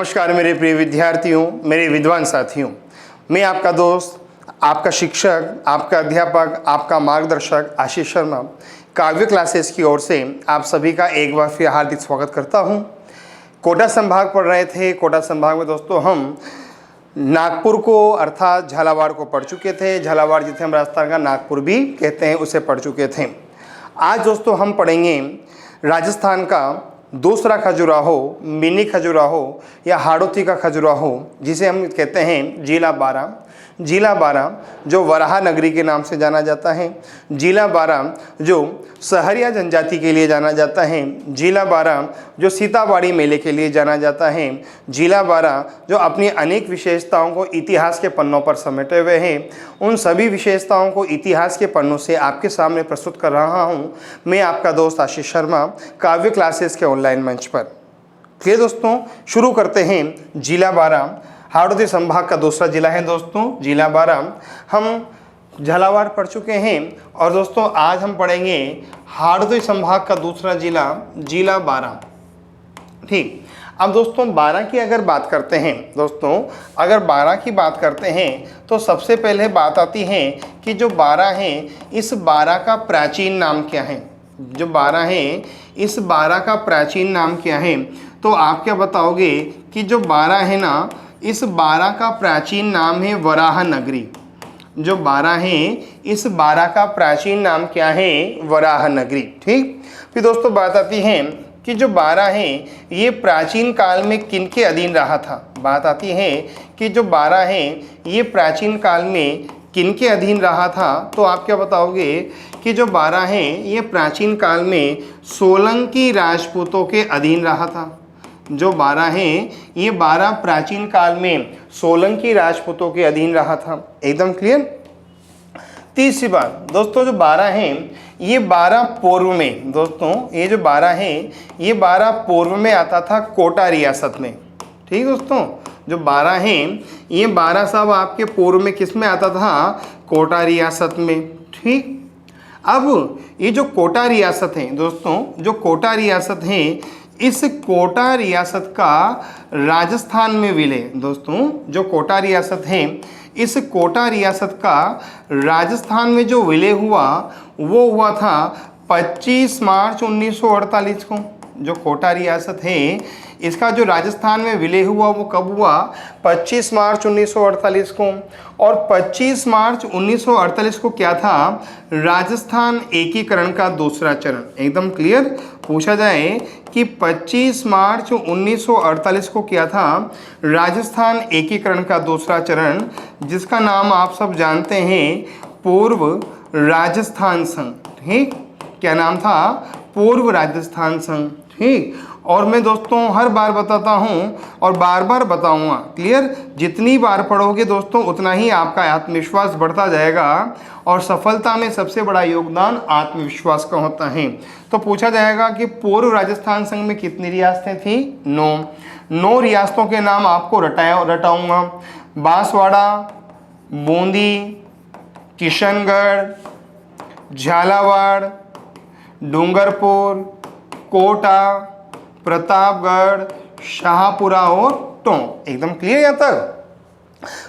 नमस्कार मेरे प्रिय विद्यार्थियों, मेरे विद्वान साथियों। मैं आपका दोस्त, आपका शिक्षक, आपका अध्यापक, आपका मार्गदर्शक आशीष शर्मा काव्य क्लासेस की ओर से आप सभी का एक बार फिर हार्दिक स्वागत करता हूं। कोटा संभाग पढ़ रहे थे। कोटा संभाग में दोस्तों हम नागपुर को अर्थात झालावाड़ को पढ़ चुके थे। झालावाड़ जिसे हम राजस्थान का नागपुर भी कहते हैं उसे पढ़ चुके थे। आज दोस्तों हम पढ़ेंगे राजस्थान का दूसरा खजुराहो, मिनी खजुराहो या हाड़ौती का खजुराहो, जिसे हम कहते हैं जिला बारां। जिला बारां जो वराहा नगरी के नाम से जाना जाता है, जिला बारां जो सहरिया जनजाति के लिए जाना जाता है, जिला बारां जो सीताबाड़ी मेले के लिए जाना जाता है, जिला बारां जो अपनी अनेक विशेषताओं को इतिहास के पन्नों पर समेटे हुए हैं। उन सभी विशेषताओं को इतिहास के पन्नों से आपके सामने प्रस्तुत कर रहा हूँ मैं, आपका दोस्त आशीष शर्मा, काव्य क्लासेस के ऑनलाइन मंच पर। चलिए दोस्तों शुरू करते हैं। जिला बारां हाड़ौती संभाग का दूसरा जिला है दोस्तों, जिला बारां। हम झालावाड़ पढ़ चुके हैं और दोस्तों आज हम पढ़ेंगे हाड़ौती संभाग का दूसरा जिला, जिला बारां। ठीक, अब दोस्तों बारां की अगर बात करते हैं, दोस्तों अगर बारां की बात करते हैं तो सबसे पहले बात आती है कि जो बारां है, इस बारां का प्राचीन नाम क्या है। जो बारां है, इस बारां का प्राचीन नाम क्या है। तो आप क्या बताओगे कि जो बारां है ना, इस बारां का प्राचीन नाम है वराह नगरी। जो बारां है, इस बारां का प्राचीन नाम क्या है, वराह नगरी। ठीक, फिर दोस्तों बात आती है कि जो बारां है ये प्राचीन काल में किनके अधीन रहा था। बात आती है कि जो बारां है ये प्राचीन काल में किनके अधीन रहा था। तो आप क्या बताओगे कि जो बारां है ये प्राचीन काल में सोलंकी राजपूतों के अधीन रहा था। जो बारां है ये बारां प्राचीन काल में सोलंकी राजपूतों के अधीन रहा था। एकदम क्लियर। तीसरी बात दोस्तों, जो बारां है ये बारां पूर्व में, दोस्तों ये जो बारां है ये बारां पूर्व में आता था कोटा रियासत में। ठीक दोस्तों, जो बारां है ये बारां साहब आपके पूर्व में किस में आता था, कोटा रियासत में। ठीक, अब ये जो कोटा रियासत है दोस्तों, जो कोटा रियासत है, इस कोटा रियासत का राजस्थान में विलय, दोस्तों जो कोटा रियासत है, इस कोटा रियासत का राजस्थान में जो विलय हुआ वो हुआ था 25 मार्च 1948 को। जो कोटा रियासत है इसका जो राजस्थान में विलय हुआ वो कब हुआ, 25 मार्च 1948 को। और 25 मार्च 1948 को क्या था, राजस्थान एकीकरण का दूसरा चरण। एकदम क्लियर। पूछा जाए कि 25 मार्च 1948 को क्या था, राजस्थान एकीकरण का दूसरा चरण, जिसका नाम आप सब जानते हैं पूर्व राजस्थान संघ। ठीक, क्या नाम था, पूर्व राजस्थान संघ। ठीक, और मैं दोस्तों हर बार बताता हूँ और बार बार बताऊँगा। क्लियर, जितनी बार पढ़ोगे दोस्तों उतना ही आपका आत्मविश्वास बढ़ता जाएगा और सफलता में सबसे बड़ा योगदान आत्मविश्वास का होता है। तो पूछा जाएगा कि पूर्व राजस्थान संघ में कितनी रियासतें थी, 9 रियासतों के नाम आपको रटाऊँगा। बांसवाड़ा, बूंदी, किशनगढ़, झालावाड़, डूंगरपुर, कोटा, प्रतापगढ़, शाहपुरा और टोंक। एकदम क्लियर यहाँ तक।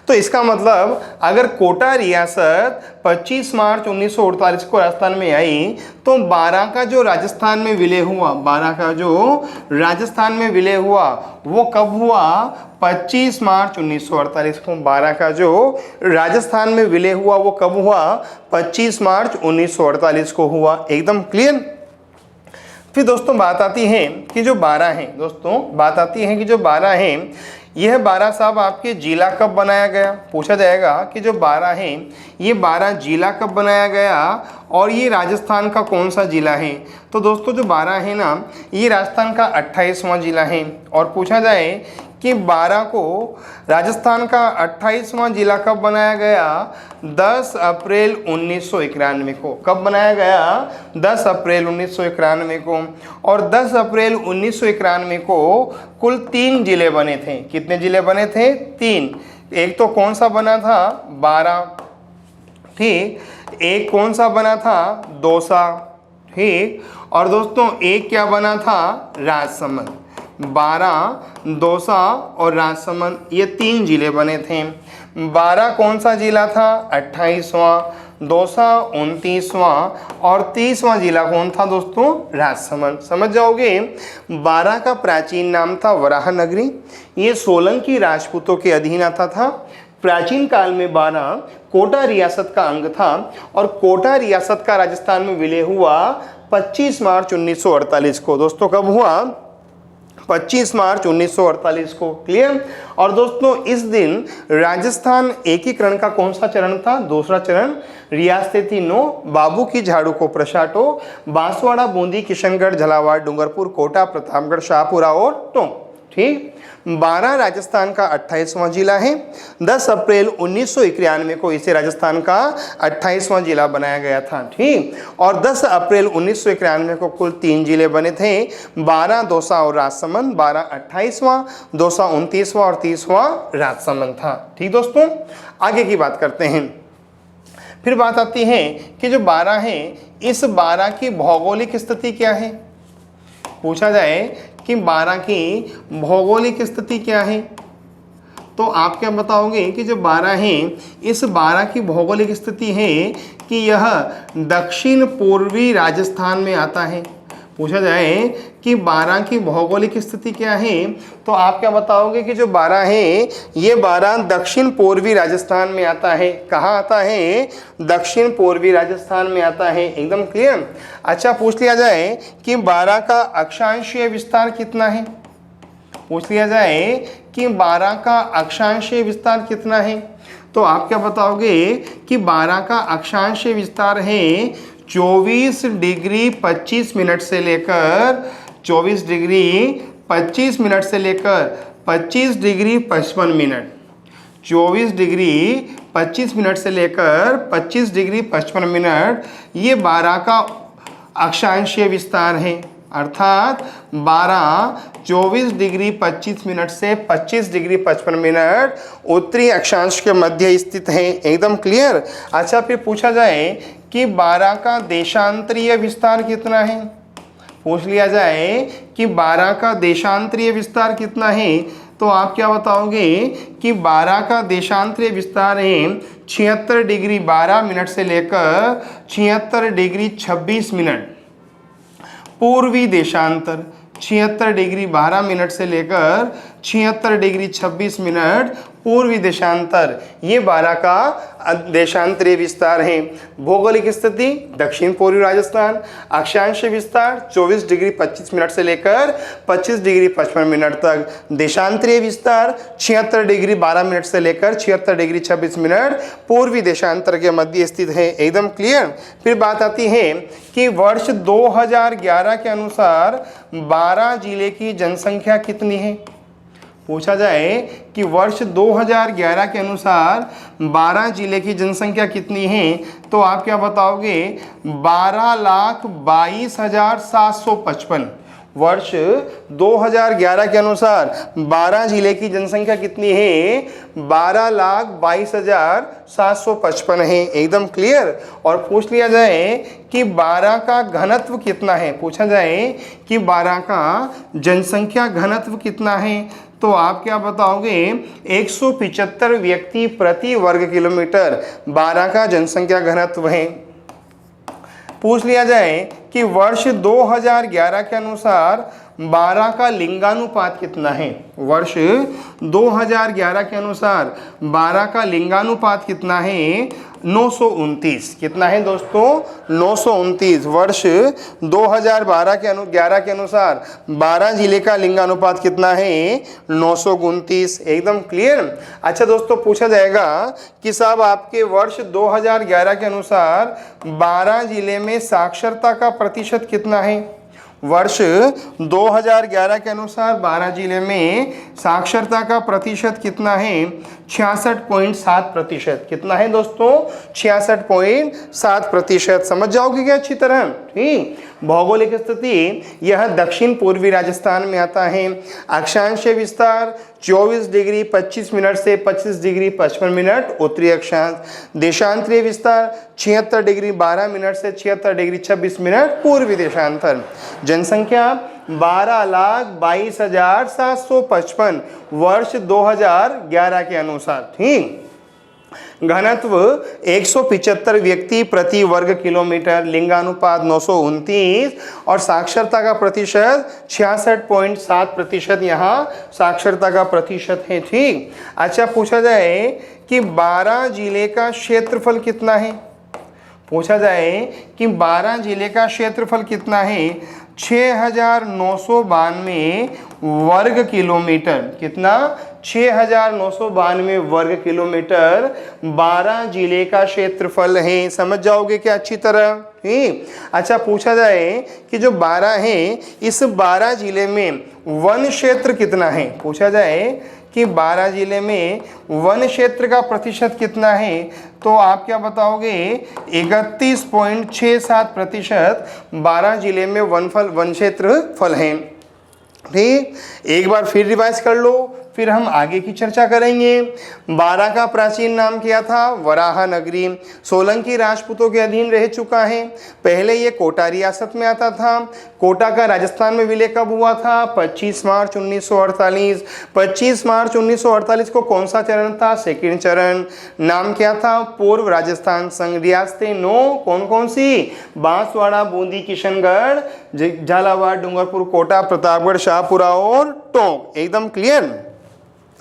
तो इसका मतलब अगर कोटा रियासत 25 मार्च 1948 को राजस्थान में आई तो बारां का जो राजस्थान में विलय हुआ, बारां का जो राजस्थान में विलय हुआ वो कब हुआ, 25 मार्च 1948 को। बारां का जो राजस्थान में विलय हुआ वो कब हुआ, 25 मार्च 1948 को हुआ। एकदम क्लियर। फिर दोस्तों बात आती है कि जो बारां है, दोस्तों बात आती है कि जो बारां है यह बारां साहब आपके जिला कब बनाया गया। पूछा जाएगा कि जो बारां है ये बारां जिला कब बनाया गया और ये राजस्थान का कौन सा जिला है। तो दोस्तों जो बारां है ना ये राजस्थान का 28वां जिला है। और पूछा जाए कि बारां को राजस्थान का 28वां जिला कब बनाया गया, 10 अप्रैल 1991 को। कब बनाया गया, 10 अप्रैल 1991 को। और 10 अप्रैल 1991 को कुल 3 जिले बने थे। कितने जिले बने थे, 3। एक तो कौन सा बना था, बारां। ठीक, एक कौन सा बना था, दौसा। ठीक, और दोस्तों एक क्या बना था, राजसमंद। बारां, दौसा और राजसमंद, ये 3 जिले बने थे। बारां कौन सा जिला था? 28वां, दौसा 29वां और 30वां जिला कौन था दोस्तों? राजसमंद। समझ जाओगे। बारां का प्राचीन नाम था वराह नगरी। ये सोलंकी राजपूतों के अधीन आता था। प्राचीन काल में बारां कोटा रियासत का अंग था और कोटा रियासत का राजस्थान में विलय हुआ 25 मार्च 1948 को। दोस्तों कब हुआ? 25 मार्च 1948 को। क्लियर। और दोस्तों इस दिन राजस्थान एकीकरण का कौन सा चरण था? दूसरा चरण। रियासतें थी 9, बाबू की झाड़ू को प्रशाटो, बांसवाड़ा, बूंदी, किशनगढ़, झालावाड़, डूंगरपुर, कोटा, प्रतापगढ़, शाहपुरा और टोंक। ठीक। बारां राजस्थान का 28वां जिला है। 10 अप्रैल 1991 को इसे राजस्थान का 28वां जिला बनाया गया था। ठीक। और 10 अप्रैल 1991 को कुल 3 जिले बने थे, बारां, दौसा और राजसमंद। बारां 28वां, दौसा 29वां और 30वां राजसमंद था। ठीक दोस्तों, आगे की बात करते हैं। फिर बात आती है कि जो बारां है, इस बारां की भौगोलिक स्थिति क्या है? पूछा जाए कि बारां की भौगोलिक स्थिति क्या है, तो आप क्या बताओगे कि जो बारां है, इस बारां की भौगोलिक स्थिति है कि यह दक्षिण पूर्वी राजस्थान में आता है। पूछा जाए कि बारां की भौगोलिक स्थिति क्या है, तो आप क्या बताओगे कि जो बारां है, ये बारां दक्षिण पूर्वी राजस्थान में आता है। कहाँ आता है? दक्षिण पूर्वी राजस्थान में आता है। एकदम क्लियर। अच्छा, पूछ लिया जाए कि बारां का अक्षांशीय विस्तार कितना है? पूछ लिया जाए कि बारां का अक्षांशीय विस्तार कितना है, तो आप क्या बताओगे कि बारां का अक्षांशीय विस्तार है 24 डिग्री 25 मिनट से लेकर 24 डिग्री 25 मिनट से लेकर 25 डिग्री 55 मिनट। 24 डिग्री 25 मिनट से लेकर 25 डिग्री 55 मिनट, ये बारां का अक्षांशीय विस्तार है। अर्थात बारां 24 डिग्री 25 मिनट से 25 डिग्री 55 मिनट उत्तरी अक्षांश के मध्य स्थित है। एकदम क्लियर। अच्छा, फिर पूछा जाए कि बारां का देशांतरीय विस्तार कितना है? पूछ लिया जाए कि बारां का देशांतरीय विस्तार कितना है, तो आप क्या बताओगे कि बारां का देशांतरीय विस्तार है 76 डिग्री 12 मिनट से लेकर 76 डिग्री 26 मिनट। पूर्वी देशांतर 76 डिग्री 12 मिनट से लेकर 76 डिग्री 26 मिनट पूर्वी देशांतर, ये बारां का देशांतरीय विस्तार है। भौगोलिक स्थिति दक्षिण पूर्वी राजस्थान। अक्षांशीय विस्तार 24 डिग्री 25 मिनट से लेकर 25 डिग्री 55 मिनट तक। देशांतरीय विस्तार 76 डिग्री 12 मिनट से लेकर 76 डिग्री 26 मिनट पूर्वी देशांतर के मध्य स्थित है। एकदम क्लियर। फिर बात आती है कि वर्ष 2011 के अनुसार बारां जिले की जनसंख्या कितनी है? पूछा जाए कि वर्ष 2011 के अनुसार बारां जिले की जनसंख्या कितनी है, तो आप क्या बताओगे? 12,22,755। वर्ष 2011 के अनुसार बारां जिले की जनसंख्या कितनी है? 12,22,755 है। एकदम क्लियर। और पूछ लिया जाए कि बारां का घनत्व कितना है? पूछा जाए कि बारां का जनसंख्या घनत्व कितना है, तो आप क्या बताओगे? 175 व्यक्ति प्रति वर्ग किलोमीटर बारां का जनसंख्या घनत्व है। पूछ लिया जाए कि वर्ष 2011 के अनुसार बारां का लिंगानुपात कितना है? वर्ष 2011 के अनुसार बारां का लिंगानुपात कितना है? 929। कितना है दोस्तों? 929। वर्ष 2011 के अनुसार बारां जिले का लिंगानुपात कितना है? 929। एकदम क्लियर। अच्छा दोस्तों, पूछा जाएगा कि साहब आपके वर्ष 2011 के अनुसार बारां जिले में साक्षरता का प्रतिशत कितना है? वर्ष 2011 के अनुसार बारां जिले में साक्षरता का प्रतिशत कितना है? 66.7%। कितना है दोस्तों? 66.7%। समझ जाओगे क्या अच्छी तरह? ठीक। भौगोलिक स्थिति यह दक्षिण पूर्वी राजस्थान में आता है। अक्षांशीय विस्तार 24 डिग्री 25 मिनट से 25 डिग्री 55 मिनट उत्तरी अक्षांश। देशांतरीय विस्तार 76 डिग्री 12 मिनट से 76 डिग्री 26 मिनट पूर्वी देशांतर। जनसंख्या 12,22,755 वर्ष 2011 के अनुसार। ठीक, घनत्व 175 व्यक्ति प्रति वर्ग किलोमीटर, लिंगानुपात 929 और साक्षरता का प्रतिशत 66.7% यहाँ साक्षरता का प्रतिशत है। ठीक, अच्छा पूछा जाए कि 12 जिले का क्षेत्रफल कितना है, पूछा जाए कि 12 जिले का क्षेत्रफल कितना है, 6,992 वर्ग किलोमीटर। कितना? 6,992 वर्ग किलोमीटर 12 जिले का क्षेत्रफल है। समझ जाओगे क्या अच्छी तरह? ठीक, अच्छा पूछा जाए कि जो 12 है इस 12 जिले में वन क्षेत्र कितना है, पूछा जाए कि 12 जिले में वन क्षेत्र का प्रतिशत कितना है, तो आप क्या बताओगे? 31.67% 12 जिले में वन क्षेत्र फल है। ठीक, एक बार फिर रिवाइज कर लो, फिर हम आगे की चर्चा करेंगे। 12 का प्राचीन नाम क्या था? वराह नगरी। सोलंकी राजपूतों के अधीन रह चुका है। पहले ये कोटा रियासत में आता था। कोटा का राजस्थान में विलय कब हुआ था? 25 मार्च 1948। 25 मार्च 1948 को कौन सा चरण था? सेकंड चरण। नाम क्या था? पूर्व राजस्थान संघ। रियासतें 9 कौन कौन सी? बांसवाड़ा, बूंदी, किशनगढ़, झालावाड़, डूंगरपुर, कोटा, प्रतापगढ़, शाहपुरा और टोंक। एकदम क्लियर?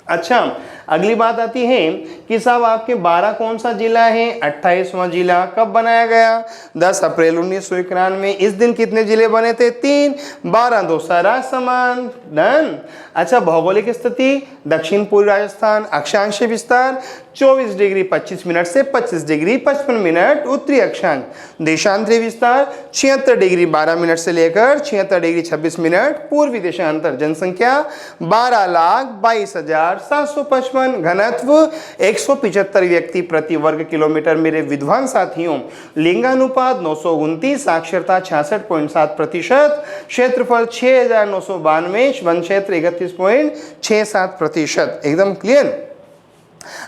अच्छा, अगली बात आती है कि साहब आपके 12 कौन सा जिला है? 28वां जिला। कब बनाया गया? 10 अप्रैल 1991 में। इस दिन कितने जिले बने थे? 3। 12 दो सारा समान। डन। अच्छा, भौगोलिक स्थिति दक्षिण पूर्व राजस्थान। अक्षांश विस्तार 24 डिग्री 25 मिनट से 25 डिग्री 55 मिनट उत्तरी अक्षांश। देशांतरी विस्तार 76 डिग्री 12 मिनट से लेकर 76 डिग्री 26 मिनट पूर्वी देशांतर। जनसंख्या 12,22,755। घनत्व 175 व्यक्ति प्रति वर्ग किलोमीटर। मेरे विद्वान साथियों, लिंगानुपात 929, साक्षरता 66.7%, क्षेत्रफल 6,992, वन क्षेत्र 31.67%। एकदम क्लियर?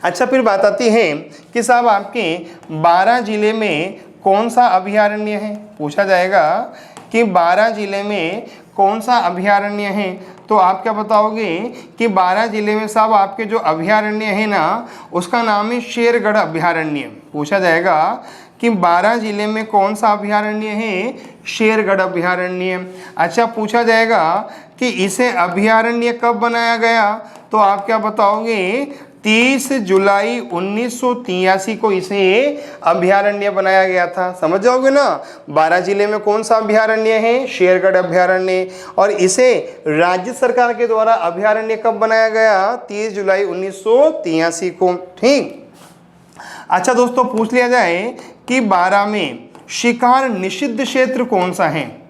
अच्छा, फिर बात आती है कि साहब आपके 12 जिले में कौन सा अभयारण्य है? पूछा जाएगा कि 12 जिले में कौन सा अभयारण्य है, तो आप क्या बताओगे कि 12 जिले में साहब आपके जो अभयारण्य है ना, उसका नाम है शेरगढ़ अभयारण्य। पूछा जाएगा कि 12 जिले में कौन सा अभयारण्य है? शेरगढ़ अभयारण्य। अच्छा, पूछा जाएगा कि इसे अभयारण्य कब बनाया गया, तो आप क्या बताओगे? 30 जुलाई 1983 को इसे अभयारण्य बनाया गया था। समझ जाओगे ना? 12 जिले में कौन सा अभयारण्य है? शेरगढ़ अभयारण्य। और इसे राज्य सरकार के द्वारा अभयारण्य कब बनाया गया? 30 जुलाई 1983 को। ठीक, अच्छा दोस्तों, पूछ लिया जाए कि 12 में शिकार निषिद्ध क्षेत्र कौन सा है?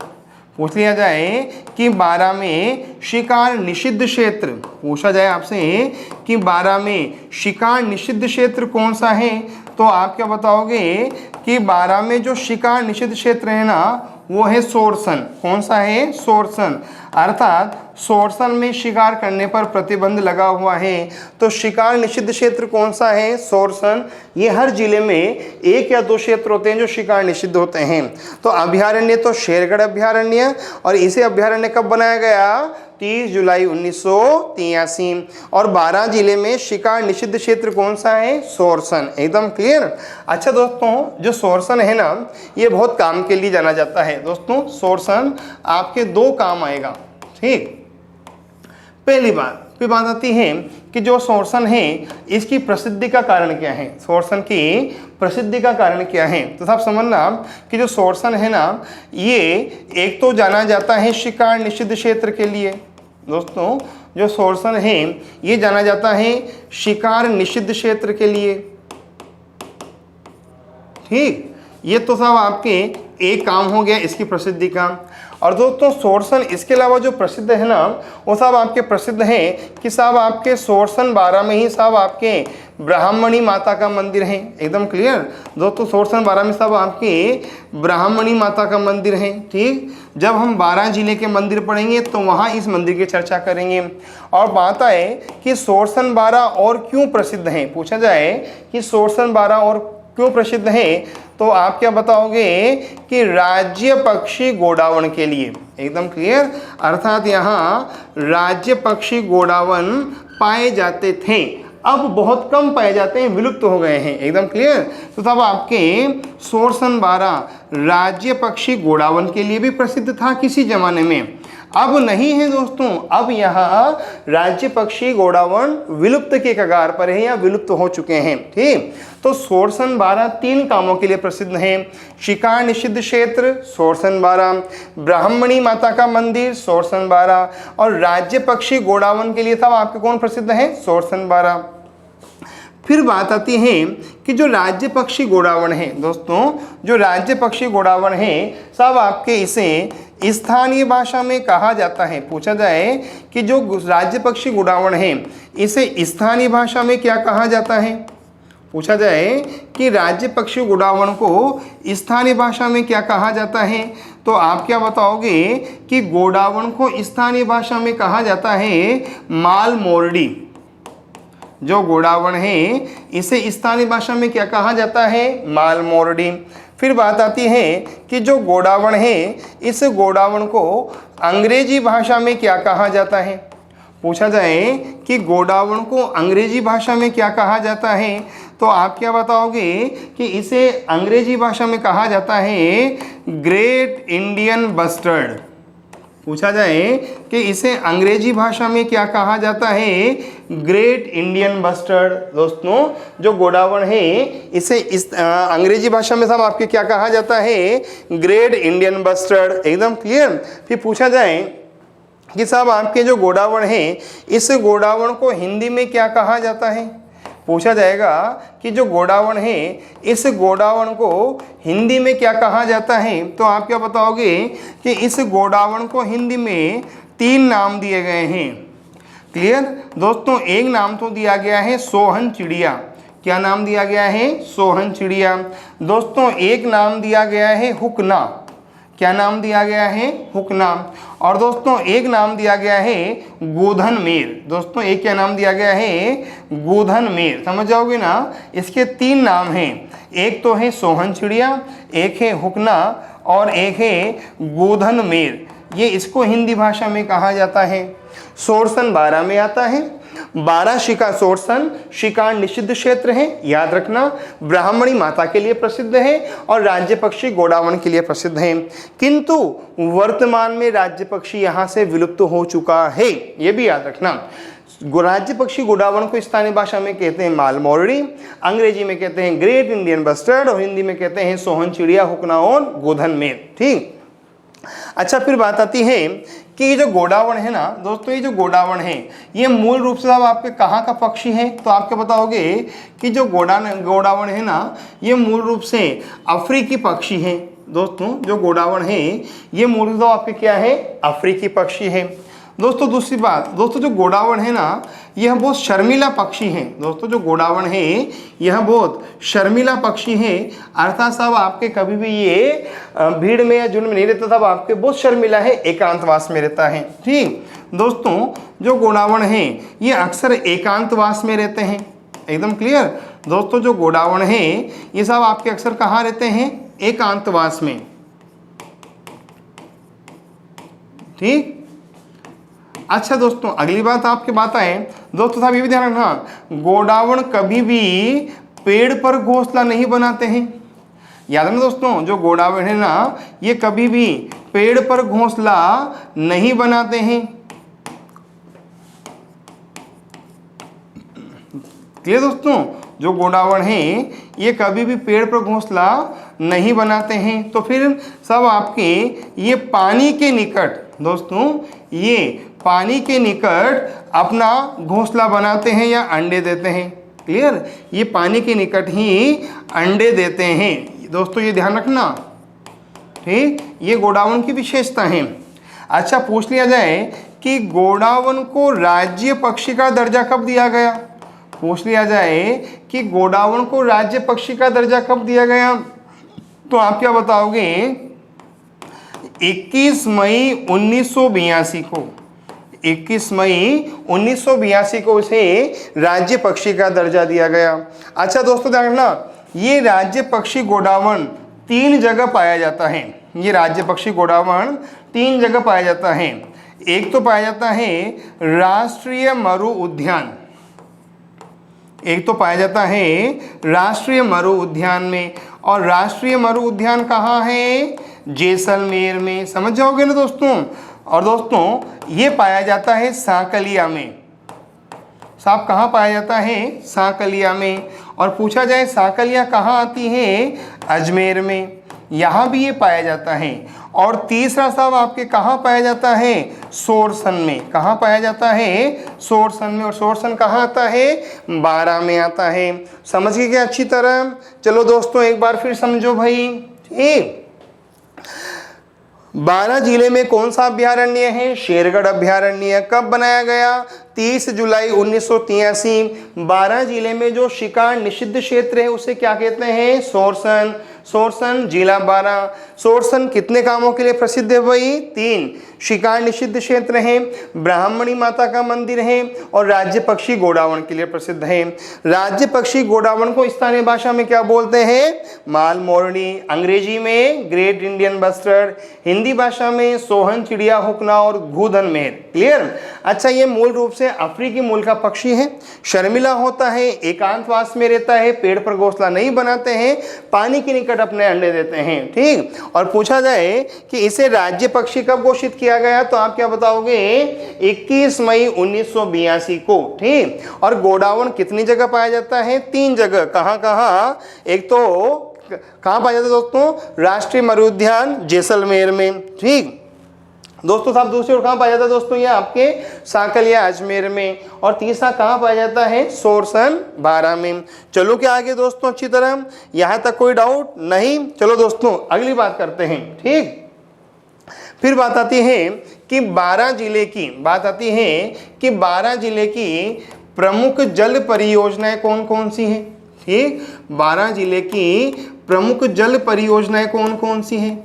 पूछ लिया जाए कि 12 में शिकार निषिद्ध क्षेत्र, पूछा जाए आपसे कि 12 में शिकार निषिद्ध क्षेत्र कौन सा है, तो आप क्या बताओगे कि 12 में जो शिकार निषिद्ध क्षेत्र है ना, वो है सोरसन। कौन सा है? सोरसन। अर्थात सोरसन में शिकार करने पर प्रतिबंध लगा हुआ है। तो शिकार निषिद्ध क्षेत्र कौन सा है? सोरसन। ये हर जिले में 1 या 2 क्षेत्र होते हैं जो शिकार निषिद्ध होते हैं। तो अभयारण्य तो शेरगढ़ अभयारण्य, और इसे अभयारण्य कब बनाया गया? 30 जुलाई 1983। और 12 जिले में शिकार निषिद्ध क्षेत्र कौन सा है? सोरसन। एकदम क्लियर? अच्छा दोस्तों, जो सोरसन है ना, ये बहुत काम के लिए जाना जाता है। दोस्तों, सोरसन आपके 2 काम आएगा। ठीक, पहली बात, फिर बात आती है कि जो सोरसन है इसकी प्रसिद्धि का कारण क्या है? सोरसन की प्रसिद्धि का कारण क्या है? तो साहब समझना कि जो सोरसन है ना, ये एक तो जाना जाता है शिकार निषिद्ध क्षेत्र के लिए। दोस्तों, जो सोरसन है ये जाना जाता है शिकार निषिद्ध क्षेत्र के लिए। ठीक, ये तो साहब आपके एक काम हो गया इसकी प्रसिद्धि का। और दोस्तों, सोरसन इसके अलावा जो प्रसिद्ध है ना, वो साहब आपके प्रसिद्ध है कि साहब आपके सोरसन 12 में ही साहब आपके ब्राह्मणी माता का मंदिर है। एकदम क्लियर? दोस्तों, सोरसन 12 में साहब आपकी ब्राह्मणी माता का मंदिर है। ठीक, जब हम 12 जिले के मंदिर पढ़ेंगे तो वहाँ इस मंदिर की चर्चा करेंगे। और बात आए कि सोरसन 12 और क्यों प्रसिद्ध है, पूछा जाए कि सोरसन 12 और क्यों प्रसिद्ध है? तो आप क्या बताओगे कि राज्य पक्षी गोडावण के लिए। एकदम क्लियर। अर्थात यहाँ राज्य पक्षी गोडावण पाए जाते थे, अब बहुत कम पाए जाते हैं, विलुप्त हो गए हैं। एकदम क्लियर। तो तब आपके सोरसनबारा राज्य पक्षी गोडावण के लिए भी प्रसिद्ध था किसी जमाने में, अब नहीं है दोस्तों। अब यहाँ राज्य पक्षी गोडावण विलुप्त के कगार पर है या विलुप्त हो चुके हैं। ठीक। तो सोरसनबारा 3 कामों के लिए प्रसिद्ध है। शिकार निषिद्ध क्षेत्र सोरसनबारा, ब्राह्मणी माता का मंदिर सोरसनबारा, और राज्य पक्षी गोडावण के लिए तब आपके कौन प्रसिद्ध है? सोरसनबारा। फिर बात आती है कि जो राज्य पक्षी गोडावण है दोस्तों, जो राज्य पक्षी गोडावण है सब आपके इसे स्थानीय भाषा में कहा जाता है। पूछा जाए कि जो राज्य पक्षी गोडावण है इसे स्थानीय भाषा में क्या कहा जाता है? पूछा जाए कि राज्य पक्षी गोडावण को स्थानीय भाषा में क्या कहा जाता है, तो आप क्या बताओगे कि गोडावण को स्थानीय भाषा में कहा जाता है माल मोरडी। जो गोडावण है इसे स्थानीय भाषा में क्या कहा जाता है? माल मोरडी। फिर बात आती है कि जो गोडावण है इस गोडावण को अंग्रेजी भाषा में क्या कहा जाता है? पूछा जाए कि गोडावण को अंग्रेजी भाषा में क्या कहा जाता है, तो आप क्या बताओगे कि इसे अंग्रेजी भाषा में कहा जाता है ग्रेट इंडियन बस्टर्ड। पूछा जाए कि इसे अंग्रेजी भाषा में क्या कहा जाता है? Great Indian bustard. दोस्तों जो गोडावण है इसे इस अंग्रेजी भाषा में सब आपके क्या कहा जाता है? Great Indian bustard. एकदम क्लियर। फिर पूछा जाए कि साहब आपके जो गोडावण है इस गोडावण को हिंदी में क्या कहा जाता है? पूछा जाएगा कि जो गोडावण है इस गोडावण को हिंदी में क्या कहा जाता है, तो आप क्या बताओगे कि इस गोडावण को हिंदी में 3 नाम दिए गए हैं। क्लियर दोस्तों। एक नाम तो दिया गया है सोहन चिड़िया। क्या नाम दिया गया है? सोहन चिड़िया। दोस्तों एक नाम दिया गया है हुकना। क्या नाम दिया गया है? हुकना। और दोस्तों एक नाम दिया गया है गोधन मेर। दोस्तों एक क्या नाम दिया गया है? गोधन मेर। समझ जाओगे ना। इसके 3 नाम हैं, एक तो है सोहन चिड़िया, एक है हुकना और एक है गोधन मेर। ये इसको हिंदी भाषा में कहा जाता है। सोरसनबारा में आता है। 12 शिकार सोरसन शिकार निषिद्ध क्षेत्र है, याद रखना। ब्राह्मणी माता के लिए प्रसिद्ध है और राज्य पक्षी गोडावण के लिए प्रसिद्ध है। किंतु वर्तमान में राज्य पक्षी यहाँ से विलुप्त हो चुका है, ये भी याद रखना। राज्य पक्षी गोडावण को स्थानीय भाषा में कहते हैं माल मोरडी, अंग्रेजी में कहते हैं ग्रेट इंडियन बस्टर्ड और हिंदी में कहते हैं सोहन चिड़िया, हुकना और गोधन मेर। ठीक। अच्छा फिर बात आती है कि ये जो गोडावण है ना दोस्तों, ये जो गोडावण है ये मूल रूप से अब आपके कहाँ का पक्षी है, तो आप क्या बताओगे कि जो गोडावण है ना ये मूल रूप से अफ्रीकी पक्षी है। दोस्तों जो गोडावण है ये मूल रूप से आपके क्या है? अफ्रीकी पक्षी है। दोस्तों दूसरी बात, दोस्तों जो गोडावण है ना यह बहुत शर्मीला पक्षी है। दोस्तों जो गोडावण है यह बहुत शर्मीला पक्षी है, अर्थात साहब आपके कभी भी ये भीड़ में या झुंड में नहीं रहता, साहब आपके बहुत शर्मीला है, एकांतवास में रहता है। ठीक। दोस्तों जो गोडावण है ये अक्सर एकांतवास में रहते हैं। एकदम क्लियर। दोस्तों जो गोडावण है ये सब आपके अक्सर कहाँ रहते हैं? एकांतवास में। ठीक। अच्छा दोस्तों अगली बात आपकी बात आए दोस्तों, साहब ये भी ध्यान रखना, गोडावण कभी भी पेड़ पर घोंसला नहीं बनाते हैं। याद रखना दोस्तों, जो गोडावण है ना ये कभी भी पेड़ पर घोंसला नहीं बनाते हैं। क्लियर दोस्तों, जो गोडावण है ये कभी भी पेड़ पर घोंसला नहीं बनाते हैं। तो फिर सब आपके ये पानी के निकट, दोस्तों ये पानी के निकट अपना घोंसला बनाते हैं या अंडे देते हैं। क्लियर, ये पानी के निकट ही अंडे देते हैं। दोस्तों ये ध्यान रखना। ठीक, ये गोडावण की विशेषता है। अच्छा पूछ लिया जाए कि गोडावण को राज्य पक्षी का दर्जा कब दिया गया? पूछ लिया जाए कि गोडावण को राज्य पक्षी का दर्जा कब दिया गया, तो आप क्या बताओगे? 21 मई 1982 को, 21 मई 1982 को इसे राज्य पक्षी का दर्जा दिया गया। अच्छा दोस्तों ध्यान रखना, ये राज्य पक्षी गोडावण 3 जगह पाया जाता है। ये राज्य पक्षी गोडावण 3 जगह पाया जाता है। एक तो पाया जाता है राष्ट्रीय मरु उद्यान, एक तो पाया जाता है राष्ट्रीय मरु उद्यान में, और राष्ट्रीय मरु उद्यान कहाँ है? जैसलमेर में। समझ जाओगे ना दोस्तों। और दोस्तों ये पाया जाता है सांकलिया में। साहब कहाँ पाया जाता है? सांकलिया में। और पूछा जाए सांकलिया कहाँ आती है? अजमेर में, यहाँ भी ये पाया जाता है। और तीसरा साहब आपके कहाँ पाया जाता है? सोरसन में। कहाँ पाया जाता है? सोरसन में। और सोरसन कहाँ आता है? बारां में आता है। समझ गए क्या अच्छी तरह? चलो दोस्तों एक बार फिर समझो भाई। ठीक, बारां जिले में कौन सा अभ्यारण्य है? शेरगढ़ अभ्यारण्य। कब बनाया गया? 30 जुलाई 1983। बारां जिले में जो शिकार निषिद्ध क्षेत्र है उसे क्या कहते हैं? सोरसन। सोरसन जिला बारां। सोरसन कितने कामों के लिए प्रसिद्ध है भाई? 3। शिकार निषिद्ध क्षेत्र है, ब्राह्मणी माता का मंदिर है, और राज्य पक्षी गोडावण के लिए प्रसिद्ध है। राज्य पक्षी गोडावण को स्थानीय भाषा में क्या बोलते हैं? माल मोरनी। अंग्रेजी में ग्रेट इंडियन बस्टर्ड। हिंदी भाषा में सोहन, चिड़िया, हुकना और घूधन मेहर। क्लियर? अच्छा, ये मूल रूप से अफ्रीकी मूल का पक्षी है। शर्मिला होता है, एकांतवास में रहता है, पेड़ पर घोंसला नहीं बनाते हैं, पानी के निकट अपने अंडे देते हैं। ठीक, और पूछा जाए कि इसे राज्य पक्षी कब घोषित किया गया, तो आप क्या बताओगे? 21 मई 1982 को। ठीक, और गोडावण कितनी जगह पाया जाता है? 3 जगह। कहाँ कहाँ? एक तो कहाँ पाया जाता है दोस्तों? राष्ट्रीय मरु उद्यान जैसलमेर में। ठीक दोस्तों साहब, दूसरी ओर कहाँ पाया जाता है दोस्तों? ये आपके सांकलिया अजमेर में। और तीसरा कहाँ पाया जाता है? सोरसन बारां में। चलो क्या आगे दोस्तों अच्छी तरह? यहाँ तक कोई डाउट नहीं? चलो दोस्तों अगली बात करते हैं। ठीक, फिर बात आती है कि बारां जिले की प्रमुख जल परियोजनाएं कौन कौन सी हैं? ठीक, बारां जिले की प्रमुख जल परियोजनाएं कौन कौन सी हैं?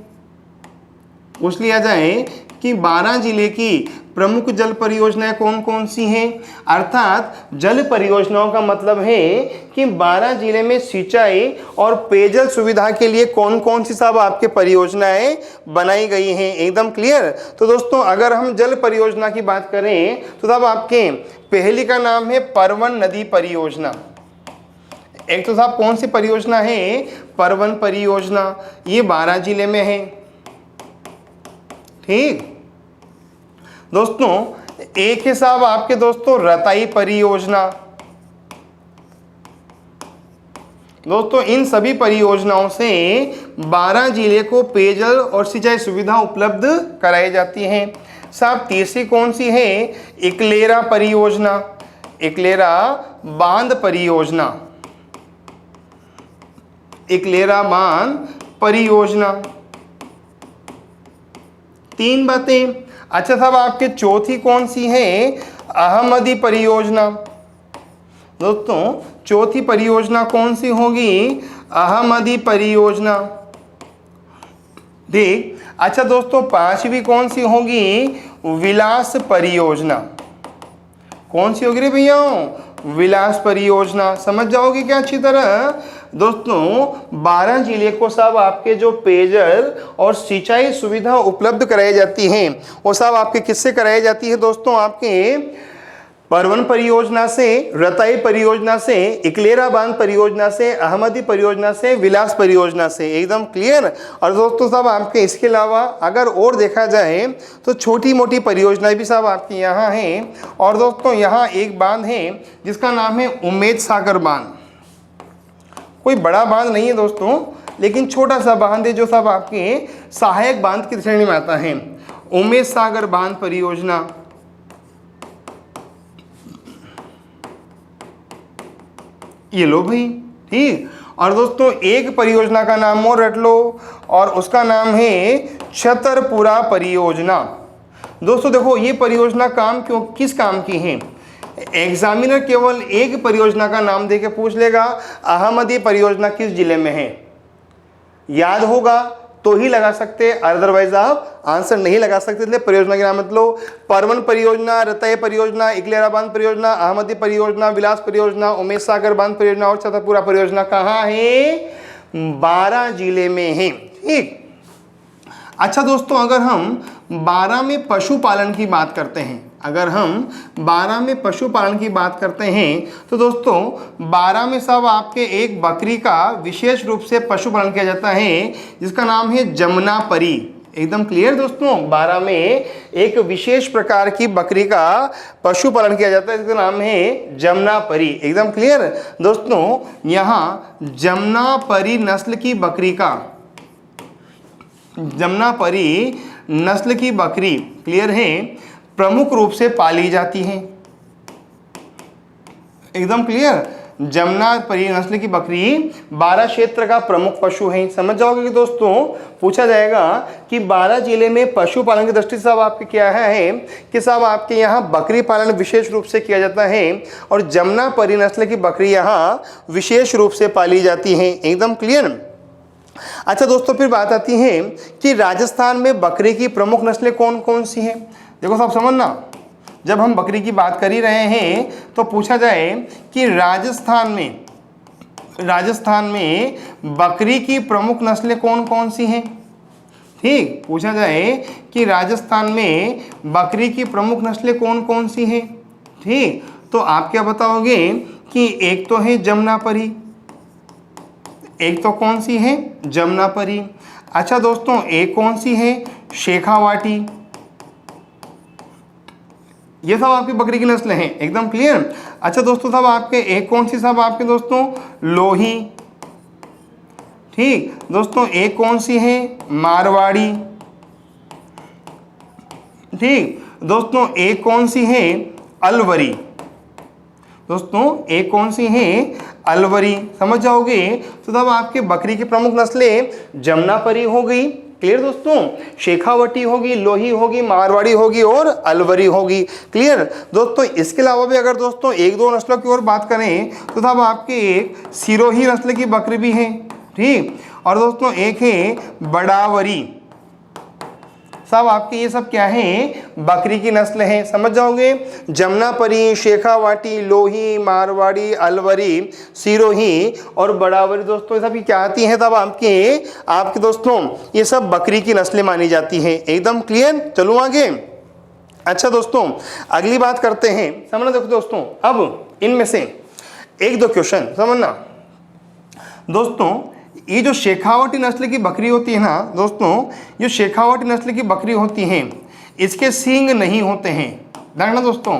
पूछ लिया जाए कि बारां जिले की प्रमुख जल परियोजनाएं कौन कौन सी हैं। अर्थात जल परियोजनाओं का मतलब है कि बारां जिले में सिंचाई और पेयजल सुविधा के लिए कौन कौन सी साहब आपके परियोजनाएं बनाई गई हैं। एकदम क्लियर? तो दोस्तों अगर हम जल परियोजना की बात करें तो साहब आपके पहली का नाम है परवन नदी परियोजना। एक तो साहब कौन सी परियोजना है? परवन परियोजना। ये बारां जिले में है। ठीक दोस्तों, एक है साहब आपके दोस्तों रताई परियोजना। दोस्तों इन सभी परियोजनाओं से बारां जिले को पेयजल और सिंचाई सुविधा उपलब्ध कराई जाती है। साहब तीसरी कौन सी है? इकलेरा परियोजना। इकलेरा बांध परियोजना। इकलेरा बांध परियोजना। 3 बातें। अच्छा साहब आपके चौथी कौन सी है? अहमदी परियोजना। दोस्तों चौथी परियोजना कौन सी होगी? अहमदी परियोजना। ठीक, अच्छा दोस्तों 5वीं कौन सी होगी? विलास परियोजना। कौन सी होगी रे भैया? विलास परियोजना। समझ जाओगे क्या अच्छी तरह? दोस्तों बारां जिले को साहब आपके जो पेयजल और सिंचाई सुविधा उपलब्ध कराई जाती हैं वो साहब आपके किससे कराई जाती है दोस्तों? आपके परवन परियोजना से, रताई परियोजना से, इकलेरा बांध परियोजना से, अहमदी परियोजना से, विलास परियोजना से। एकदम क्लियर? और दोस्तों साहब आपके इसके अलावा अगर और देखा जाए तो छोटी मोटी परियोजनाएं भी साहब आपके यहाँ हैं। और दोस्तों यहाँ एक बांध है जिसका नाम है उम्मेद सागर बांध। कोई बड़ा बांध नहीं है दोस्तों, लेकिन छोटा सा बांध है जो साहब आपके सहायक बांध की श्रेणी में आता है। उम्मेद सागर बांध परियोजना। ये लो भाई। ठीक, और दोस्तों एक परियोजना का नाम और रट लो, और उसका नाम है छतरपुरा परियोजना। दोस्तों देखो ये परियोजना किस काम की है? एग्जामिनर केवल एक परियोजना का नाम देके पूछ लेगा, अहमदी परियोजना किस जिले में है? याद होगा तो ही लगा सकते, अदरवाइज आप आंसर नहीं लगा सकते। इसलिए परियोजना के नाम मतलब परवन परियोजना, रतय परियोजना, इकलेरा बांध परियोजना, अहमदी परियोजना, विलास परियोजना, उमेश सागर बांध परियोजना और छतरपुरा परियोजना कहाँ है? 12 जिले में है। ठीक। अच्छा दोस्तों, अगर हम 12 में पशुपालन की बात करते हैं, अगर हम 12 में पशुपालन की बात करते हैं तो दोस्तों 12 में सब आपके एक बकरी का विशेष रूप से पशुपालन किया जाता है जिसका नाम है जमुनापरी। एकदम क्लियर दोस्तों, 12 में एक विशेष प्रकार की बकरी का पशुपालन किया जाता है जिसका नाम है जमुनापरी। एकदम क्लियर दोस्तों, यहाँ जमुनापरी नस्ल की बकरी का, जमुनापरी नस्ल की बकरी क्लियर है, प्रमुख रूप से पाली जाती है। एकदम क्लियर, जमुनापरी नस्ल की बकरी 12 क्षेत्र का प्रमुख पशु है। समझ जाओगे कि दोस्तों पूछा जाएगा कि 12 जिले में पशुपालन की दृष्टि से सब आपके क्या है कि सब आपके यहाँ बकरी पालन विशेष रूप से किया जाता है और जमुनापरी नस्ल की बकरी यहाँ विशेष रूप से पाली जाती है। एकदम क्लियर। अच्छा दोस्तों, फिर बात आती है कि राजस्थान में बकरी की प्रमुख नस्लें कौन कौन सी हैं। देखो सब समझना, जब हम बकरी की बात कर ही रहे हैं तो पूछा जाए कि राजस्थान में बकरी की प्रमुख नस्लें कौन कौन सी हैं। ठीक, पूछा जाए कि राजस्थान में बकरी की प्रमुख नस्लें कौन कौन सी हैं। ठीक, तो आप क्या बताओगे कि एक तो है जमुनापरी, एक तो कौन सी है? जमुनापरी। अच्छा दोस्तों, एक कौन सी है? शेखावाटी। ये सब आपकी बकरी की नस्लें हैं। एकदम क्लियर। अच्छा दोस्तों, सब आपके एक कौन सी सब आपके दोस्तों? लोही। ठीक दोस्तों, एक कौन सी है? मारवाड़ी। ठीक दोस्तों, एक कौन सी है? अलवरी। दोस्तों एक कौन सी है? अलवरी। समझ जाओगे तो तब आपके बकरी की प्रमुख नस्लें जमुनापरी हो गई। क्लियर दोस्तों, शेखावटी होगी, लोही होगी, मारवाड़ी होगी और अलवरी होगी। क्लियर दोस्तों। इसके अलावा भी अगर दोस्तों एक दो नस्लों की ओर बात करें तो तब आपके एक सिरोही नस्ल की बकरी भी है। ठीक, और दोस्तों एक है बड़ावरी। सब आपके ये सब क्या है? बकरी की नस्ल है। समझ जाओगे, जमुनापरी, शेखावाटी, लोही, मारवाड़ी, अलवरी, सिरोही और बड़ावरी दोस्तों ये सब क्या आती हैं? तब आपके दोस्तों ये सब बकरी की नस्लें मानी जाती हैं। एकदम क्लियर। चलो आगे। अच्छा दोस्तों, अगली बात करते हैं। समझना देखो दोस्तों, अब इनमें से एक दो क्वेश्चन समझना दोस्तों। ये जो शेखावटी नस्ल की बकरी होती है ना दोस्तों, जो शेखावटी नस्ल की बकरी होती हैं इसके सींग नहीं होते हैं। देखना दोस्तों,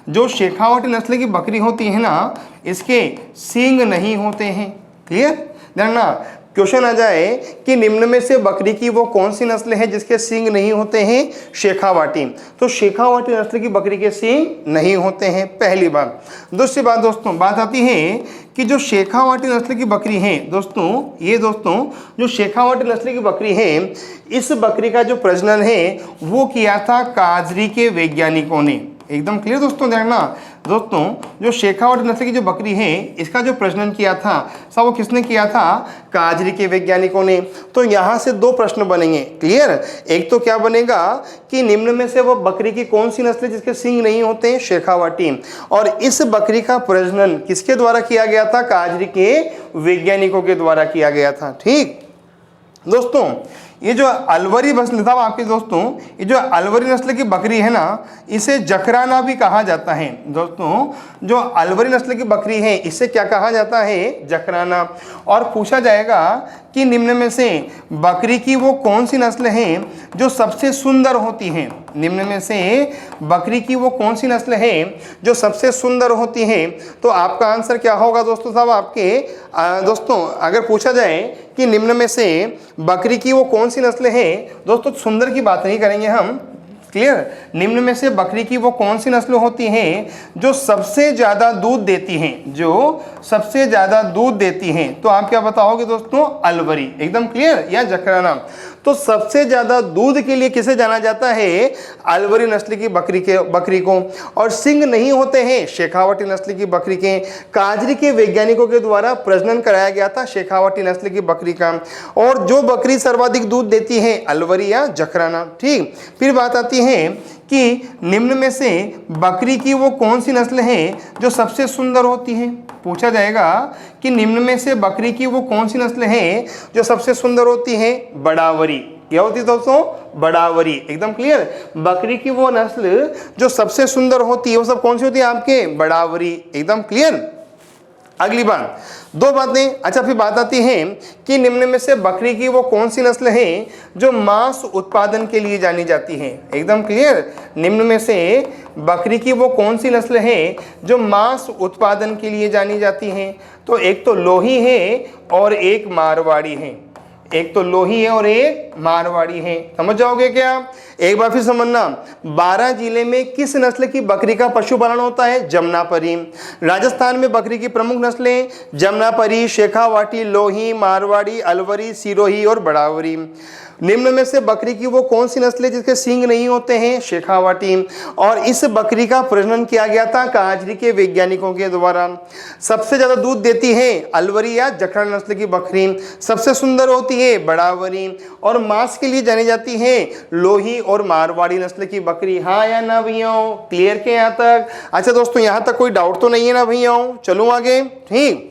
जो शेखावटी नस्ल की बकरी होती है ना इसके सींग नहीं होते हैं। क्लियर। देखना क्वेश्चन आ जाए कि निम्न में से बकरी की वो कौन सी नस्ल है जिसके सींग नहीं होते हैं? शेखावाटी। तो शेखावाटी नस्ल की बकरी के सींग नहीं होते हैं, पहली बात। दूसरी बात दोस्तों, बात आती है कि जो शेखावाटी नस्ल की बकरी है दोस्तों, ये दोस्तों जो शेखावाटी नस्ल की बकरी है इस बकरी का जो प्रजनन है वो किया था काजरी के वैज्ञानिकों ने। एकदम क्लियर दोस्तों। देखना दोस्तों, जो शेखावटी नस्ल की जो बकरी है इसका जो प्रजनन किया था सब वो किसने किया था? काजरी के वैज्ञानिकों ने। तो यहाँ से दो प्रश्न बनेंगे। क्लियर। एक तो क्या बनेगा कि निम्न में से वो बकरी की कौन सी नस्ल जिसके सींग नहीं होते? शेखावटी। और इस बकरी का प्रजनन किसके द्वारा किया गया था? काजरी के वैज्ञानिकों के द्वारा किया गया था। ठीक दोस्तों, ये जो अलवरी नस्ल था आपके दोस्तों, ये जो अलवरी नस्ल की बकरी है ना इसे जकराना भी कहा जाता है। दोस्तों जो अलवरी नस्ल की बकरी है इसे क्या कहा जाता है? जकराना। और पूछा जाएगा कि निम्न में से बकरी की वो कौन सी नस्ल है जो सबसे सुंदर होती है? निम्न में से बकरी की वो कौन सी नस्ल है जो सबसे सुंदर होती है? तो आपका आंसर क्या होगा दोस्तों? साहब आपके दोस्तों अगर पूछा जाए कि निम्न में से बकरी की वो कौन सी नस्ल है दोस्तों, सुंदर की बात नहीं करेंगे हम। क्लियर। निम्न में से बकरी की वो कौन सी नस्ल होती है जो सबसे ज़्यादा दूध देती हैं? जो सबसे ज़्यादा दूध देती हैं। तो आप क्या बताओगे दोस्तों? अलवरी। एकदम क्लियर, या जकराना। तो सबसे ज़्यादा दूध के लिए किसे जाना जाता है? अलवरी नस्ल की बकरी को। और सींग नहीं होते हैं शेखावटी नस्ल की बकरी के। काजरी के वैज्ञानिकों के द्वारा प्रजनन कराया गया था शेखावटी नस्ल की बकरी का। और जो बकरी सर्वाधिक दूध देती है अलवरी या जखराना। ठीक, फिर बात आती है कि निम्न में से बकरी की वो कौन सी नस्ल है जो सबसे सुंदर होती है? पूछा जाएगा कि निम्न में से बकरी की वो कौन सी नस्ल है जो सबसे सुंदर होती है? बड़ावरी। क्या होती है दोस्तों? बड़ावरी। एकदम क्लियर। बकरी की वो नस्ल जो सबसे सुंदर होती है वो सब कौन सी होती है आपके? बड़ावरी। एकदम क्लियर। अगली बात, दो बातें। अच्छा, फिर बात आती है कि निम्न में से बकरी की वो कौन सी नस्ल है जो मांस उत्पादन के लिए जानी जाती है? एकदम क्लियर। निम्न में से बकरी की वो कौन सी नस्ल है जो मांस उत्पादन के लिए जानी जाती है? तो एक तो लोही है और एक मारवाड़ी है। एक तो लोही है और एक मारवाड़ी है। समझ जाओगे क्या? एक बार फिर समझना। 12 जिले में किस नस्ल की बकरी का पशुपालन होता है? जमनापरी। राजस्थान में बकरी की प्रमुख नस्लें जमनापरी, शेखावाटी, लोही, मारवाड़ी, अलवरी, सिरोही और बड़ावरी। निम्न में से बकरी की वो कौन सी नस्ल है जिसके सींग नहीं होते हैं? शेखावाटी। और इस बकरी का प्रजनन किया गया था काजरी के वैज्ञानिकों के द्वारा। सबसे ज्यादा दूध देती है अलवरी या जखरा नस्ल की बकरी। सबसे सुंदर होती है बड़ावरी। और मांस के लिए जानी जाती है लोही और मारवाड़ी नस्ल की बकरी। हाँ या ना भैयाओं? क्लियर के यहाँ तक? अच्छा दोस्तों, यहाँ तक कोई डाउट तो नहीं है ना भैयाओं? चलूँ आगे। ठीक।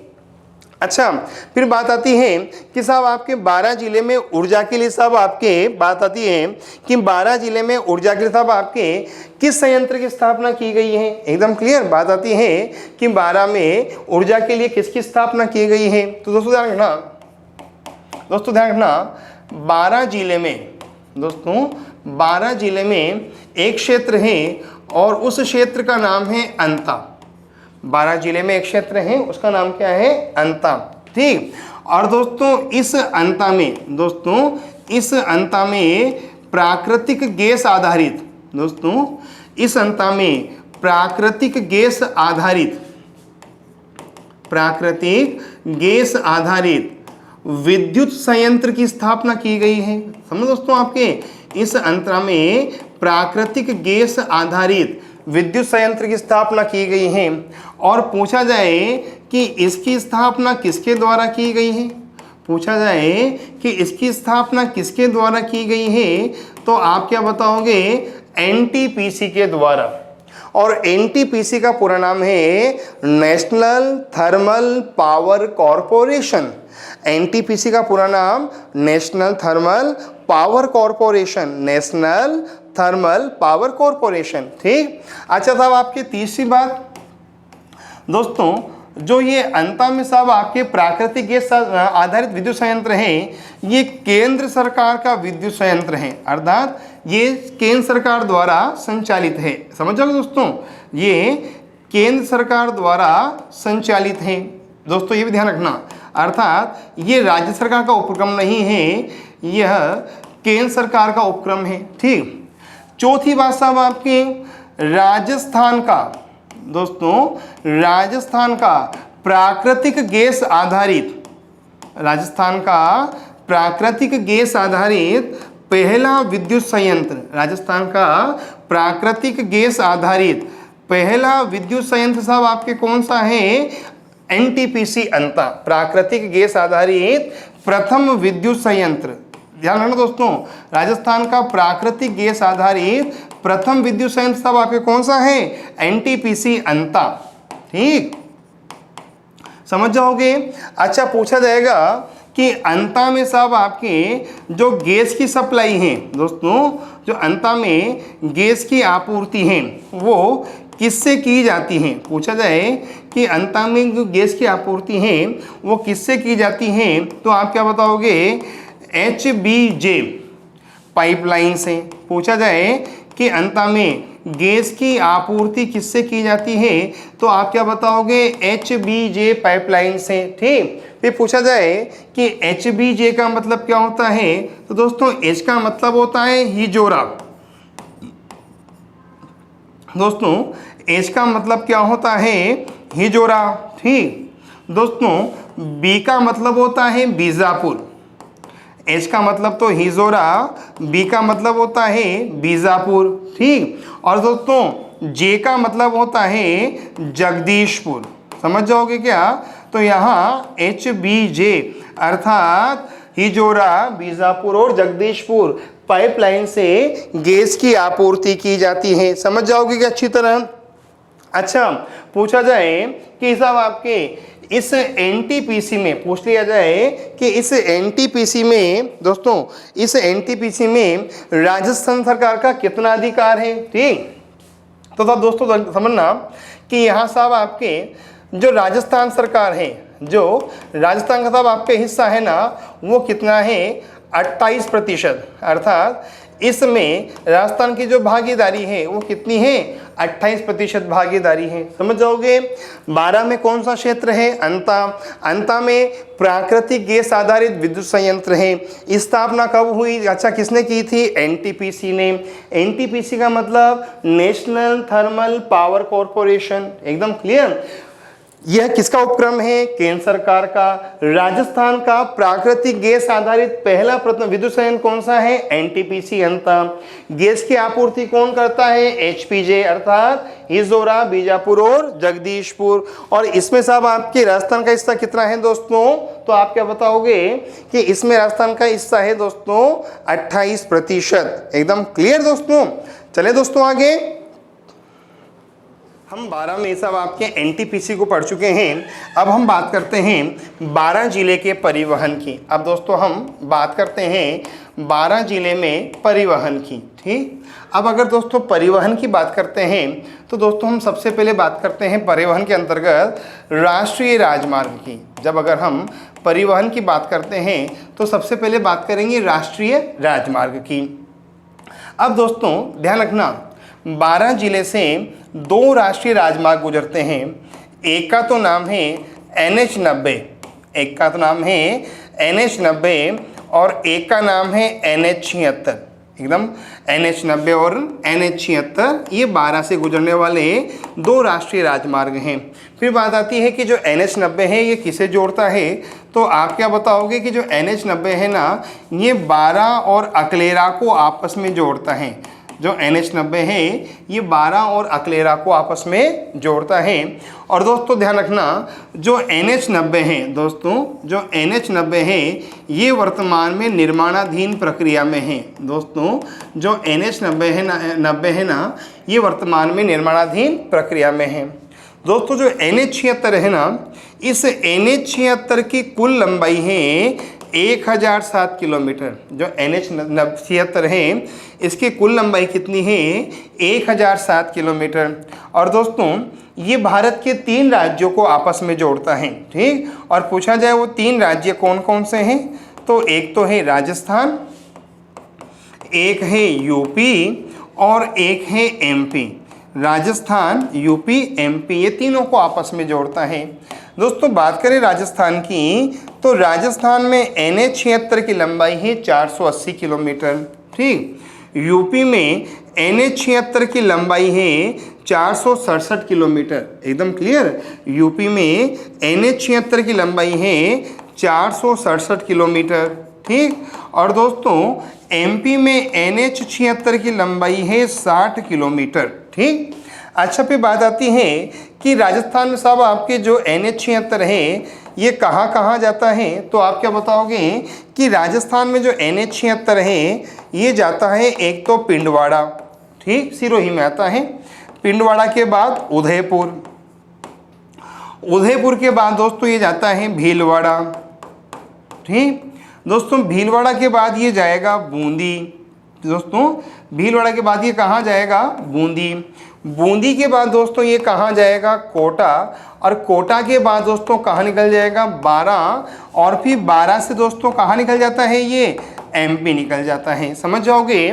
अच्छा, फिर बात आती है कि साहब आपके 12 जिले में ऊर्जा के लिए साहब आपके बात आती है कि 12 जिले में ऊर्जा के लिए साहब आपके किस संयंत्र की स्थापना की गई है? एकदम क्लियर। बात आती है कि 12 में ऊर्जा के लिए किसकी स्थापना की गई है? तो दोस्तों ध्यान रखना, 12 जिले में दोस्तों 12 जिले में एक क्षेत्र है और उस क्षेत्र का नाम है अंता। 12 जिले में एक क्षेत्र है, उसका नाम क्या है? अंता। ठीक। और दोस्तों इस अंता में प्राकृतिक गैस आधारित विद्युत संयंत्र की स्थापना की गई है। समझो दोस्तों, आपके इस अंतरा में प्राकृतिक गैस आधारित विद्युत संयंत्र की स्थापना की गई है। और पूछा जाए कि इसकी स्थापना किसके द्वारा की गई है? तो आप क्या बताओगे? एनटीपीसी के द्वारा। और एनटीपीसी का पूरा नाम है national thermal power corporation. NTPC का पूरा नाम नेशनल थर्मल पावर कॉरपोरेशन। ठीक। अच्छा साहब, आपकी तीसरी बात दोस्तों, जो ये अंता में साहब आपके प्राकृतिक गैस आधारित विद्युत संयंत्र है, ये केंद्र सरकार का विद्युत संयंत्र है, अर्थात ये केंद्र सरकार द्वारा संचालित है। समझ जाओगे दोस्तों, ये केंद्र सरकार द्वारा संचालित है। दोस्तों ये भी ध्यान रखना, अर्थात ये राज्य सरकार का उपक्रम नहीं है, यह केंद्र सरकार का उपक्रम है। ठीक। चौथी बात साहब आपकी, राजस्थान का प्राकृतिक गैस आधारित पहला विद्युत संयंत्र साहब आपके कौन सा है? एनटीपीसी अंता, प्राकृतिक गैस आधारित प्रथम विद्युत संयंत्र। ध्यान रखना दोस्तों, राजस्थान का प्राकृतिक गैस आधारित प्रथम विद्युत संयंत्र साहब आपके कौन सा है? एनटीपीसी अंता। ठीक, समझ जाओगे। अच्छा, पूछा जाएगा कि अंता में साहब आपके जो गैस की सप्लाई है दोस्तों, जो अंता में गैस की आपूर्ति है वो किससे की जाती है? पूछा जाए कि अंता में जो गैस की आपूर्ति है वो किससे की जाती है, तो आप क्या बताओगे? HBJ पाइपलाइन से। पूछा जाए कि अंता में गैस की आपूर्ति किससे की जाती है, तो आप क्या बताओगे? HBJ पाइपलाइन से। ठीक। फिर पूछा जाए कि HBJ का मतलब क्या होता है, तो दोस्तों H का मतलब होता है हिजोरा। दोस्तों H का मतलब क्या होता है? हिजोरा। ठीक। दोस्तों B का मतलब होता है बीजापुर। एच का मतलब तो हिजोरा, बी का मतलब होता है बीजापुर, ठीक। और दोस्तों जे का मतलब होता है जगदीशपुर, समझ जाओगे क्या। तो यहाँ HBJ अर्थात हिजोरा, बीजापुर और जगदीशपुर पाइपलाइन से गैस की आपूर्ति की जाती है, समझ जाओगे क्या अच्छी तरह। अच्छा, पूछा जाए कि साहब आपके इस NTPC में पूछ लिया जाए कि इस NTPC में दोस्तों, इस NTPC में राजस्थान सरकार का कितना अधिकार है, ठीक। तो साहब दोस्तों समझना कि यहाँ साहब आपके जो राजस्थान सरकार है, जो राजस्थान का साहब आपके हिस्सा है ना, वो कितना है 28%, अर्थात इसमें राजस्थान की जो भागीदारी है वो कितनी है 28% भागीदारी है, समझ जाओगे। 12 में कौन सा क्षेत्र है, अंता। अंता में प्राकृतिक गैस आधारित विद्युत संयंत्र है। स्थापना कब हुई, अच्छा किसने की थी, NTPC ने। NTPC का मतलब नेशनल थर्मल पावर कॉरपोरेशन, एकदम क्लियर। यह किसका उपक्रम है, केंद्र सरकार का। राजस्थान का प्राकृतिक गैस आधारित पहला प्रथम विद्युत संयंत्र कौन सा है, NTPC अंता। गैस की आपूर्ति कौन करता है, HPJ अर्थात हिजोरा, बीजापुर और जगदीशपुर। और इसमें साहब आपके राजस्थान का हिस्सा कितना है दोस्तों, तो आप क्या बताओगे कि इसमें राजस्थान का हिस्सा है दोस्तों 28%, एकदम क्लियर दोस्तों। चले दोस्तों आगे, हम 12 में सब आपके NTPC को पढ़ चुके हैं। अब हम बात करते हैं 12 जिले के परिवहन की। अब दोस्तों हम बात करते हैं 12 जिले में परिवहन की, ठीक। अब अगर दोस्तों परिवहन की बात करते हैं तो दोस्तों हम सबसे पहले बात करते हैं परिवहन के अंतर्गत राष्ट्रीय राजमार्ग की। जब अगर हम परिवहन की बात करते हैं तो सबसे पहले बात करेंगे राष्ट्रीय राजमार्ग की। अब दोस्तों ध्यान रखना, 12 जिले से 2 राष्ट्रीय राजमार्ग गुजरते हैं। एक का तो नाम है NH90, एक का तो नाम है NH90 और एक का नाम है NH76, एकदम NH90 और NH76, ये 12 से गुजरने वाले 2 राष्ट्रीय राजमार्ग हैं। फिर बात आती है कि जो NH90 है ये किसे जोड़ता है, तो आप क्या बताओगे कि जो NH90 है ना, ये 12 और अकलेरा को आपस में जोड़ता है। जो NH90 है ये 12 और अकलेरा को आपस में जोड़ता है। और दोस्तों ध्यान रखना, जो NH90 है दोस्तों, जो NH90 है ये वर्तमान में निर्माणाधीन प्रक्रिया में है। दोस्तों जो NH90 है ना, ये वर्तमान में निर्माणाधीन प्रक्रिया में है। दोस्तों जो NH76 है ना, इस NH76 की कुल लंबाई है 1007 किलोमीटर। जो NH76 है इसकी कुल लंबाई कितनी है 1007 किलोमीटर। और दोस्तों ये भारत के 3 राज्यों को आपस में जोड़ता है, ठीक। और पूछा जाए वो 3 राज्य कौन कौन से हैं, तो एक तो है राजस्थान, एक है यूपी और एक है MP। राजस्थान, यूपी, MP ये तीनों को आपस में जोड़ता है। दोस्तों बात करें राजस्थान की, तो राजस्थान में NH76 की लंबाई है 480 किलोमीटर, ठीक। यूपी में NH76 की लंबाई है 467 किलोमीटर, एकदम क्लियर। यूपी में NH76 की लंबाई है 467 किलोमीटर, ठीक। और दोस्तों MP में NH76 की लंबाई है 60 किलोमीटर, ठीक। अच्छा, फिर बात आती है कि राजस्थान में साहब आपके जो NH76 है ये कहाँ कहाँ जाता है, तो आप क्या बताओगे कि राजस्थान में जो NH76 है ये जाता है एक तो पिंडवाड़ा, ठीक, सिरोही में आता है। पिंडवाड़ा के बाद उदयपुर, उदयपुर के बाद दोस्तों ये जाता है भीलवाड़ा, ठीक। दोस्तों भीलवाड़ा के बाद ये जाएगा बूंदी। दोस्तों भीलवाड़ा के बाद ये कहाँ जाएगा, बूंदी। बूंदी के बाद दोस्तों ये कहाँ जाएगा, कोटा। और कोटा के बाद दोस्तों कहाँ निकल जाएगा, 12। और फिर 12 से दोस्तों कहाँ निकल जाता है ये, एमपी निकल जाता है। समझ जाओगे।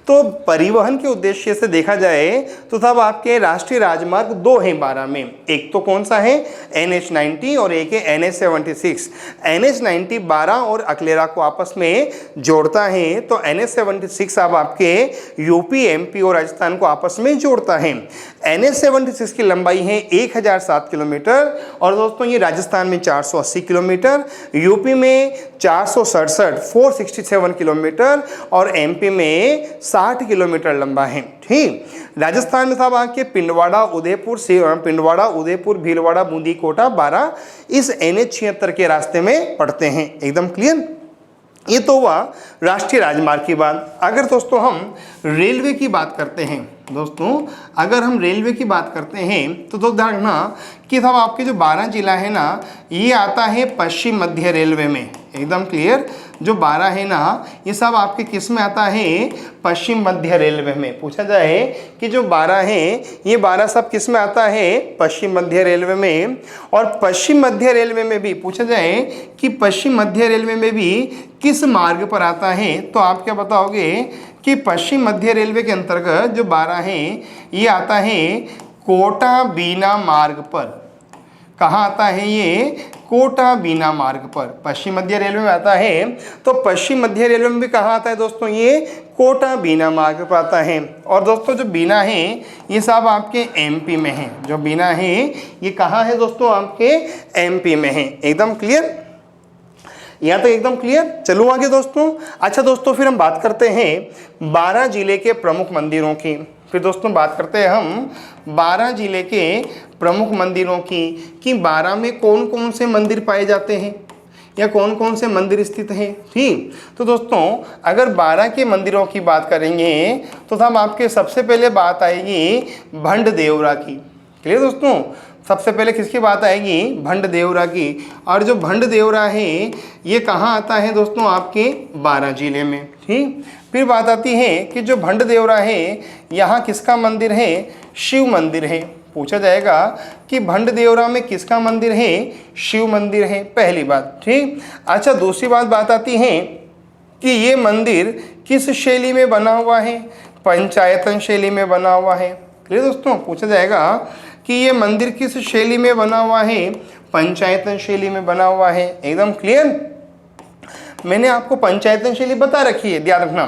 तो परिवहन के उद्देश्य से देखा जाए तो तब आपके राष्ट्रीय राजमार्ग दो हैं 12 में। एक तो कौन सा है, NH90 और एक है NH76। NH90 12 और अकलेरा को आपस में जोड़ता है, तो NH76 अब आपके यूपी, एमपी और राजस्थान को आपस में जोड़ता है। NH76 की लंबाई है 1007 किलोमीटर और दोस्तों ये राजस्थान में 480 किलोमीटर, यूपी में 467 467 किलोमीटर और एमपी में 60 किलोमीटर लंबा है। ठीक, राजस्थान में साहब आपके पिंडवाड़ा, उदयपुर, भीलवाड़ा, बूंदी, कोटा 12 इस NH76 के रास्ते में पड़ते हैं। एकदम क्लियर। ये तो हुआ राष्ट्रीय राजमार्ग की बात। अगर दोस्तों हम रेलवे की बात करते हैं, अगर हम रेलवे की बात करते हैं तो ध्यान रखना कि साहब आपके जो 12 जिला है ना, ये आता है पश्चिम मध्य रेलवे में। एकदम क्लियर। जो 12 है ना, ये सब आपके किस में आता है, पश्चिम मध्य रेलवे में। पूछा जाए कि जो 12 है ये 12 सब किस में आता है, पश्चिम मध्य रेलवे में। और पश्चिम मध्य रेलवे में भी पूछा जाए कि पश्चिम मध्य रेलवे में भी किस मार्ग पर आता है, तो आप क्या बताओगे कि पश्चिम मध्य रेलवे के अंतर्गत जो 12 है ये आता है कोटा बीना मार्ग पर। कहाँ आता है ये, कोटा बीना मार्ग पर पश्चिम मध्य रेलवे में आता है। तो पश्चिम मध्य रेलवे में भी कहाँ आता है दोस्तों, ये कोटा बीना मार्ग पर आता है। और दोस्तों जो बीना है ये सब आपके एमपी में है। जो बीना है ये कहाँ है दोस्तों, आपके एमपी में है। एकदम क्लियर, यहाँ तक एकदम क्लियर। चलो आगे दोस्तों। अच्छा दोस्तों, फिर हम बात करते हैं 12 जिले के प्रमुख मंदिरों की। फिर दोस्तों बात करते हैं हम 12 जिले के प्रमुख मंदिरों की कि 12 में कौन कौन से मंदिर पाए जाते हैं या कौन कौन से मंदिर स्थित हैं। ठीक, तो दोस्तों अगर 12 के मंदिरों की बात करेंगे तो हम आपके सबसे पहले बात आएगी भंड देवरा की। क्लियर दोस्तों, सबसे पहले किसकी बात आएगी, भंड देवरा की। और जो भंड देवरा है ये कहाँ आता है दोस्तों, आपके 12 जिले में। ठीक, फिर बात आती है कि जो भंड देवरा है यहाँ किसका मंदिर है, शिव मंदिर है। पूछा जाएगा कि भंड देवरा में किसका मंदिर है, शिव मंदिर है, पहली बात। ठीक, अच्छा दूसरी बात आती है कि ये मंदिर किस शैली में बना हुआ है, पंचायतन शैली में बना हुआ है। क्लियर दोस्तों, पूछा जाएगा कि ये मंदिर किस शैली में बना हुआ है, पंचायतन शैली में बना हुआ है। एकदम क्लियर, मैंने आपको पंचायतन शैली बता रखी है, ध्यान रखना।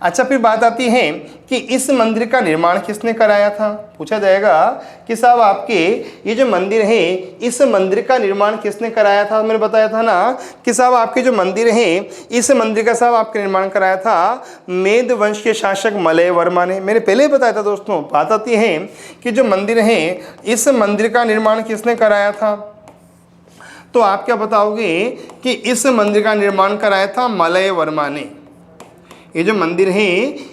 अच्छा, फिर बात आती है कि इस मंदिर का निर्माण किसने कराया था। पूछा जाएगा कि साहब आपके ये जो मंदिर है इस मंदिर का निर्माण किसने कराया था। मैंने बताया था ना कि साहब आपके जो मंदिर है इस मंदिर का साहब आपके निर्माण कराया था मेद वंश के शासक मलय वर्मा ने। मैंने पहले ही बताया था दोस्तों। बात आती है कि जो मंदिर है इस मंदिर का निर्माण किसने कराया था, तो आप क्या बताओगे कि इस मंदिर का निर्माण कराया था मलय वर्मा ने। ये जो मंदिर है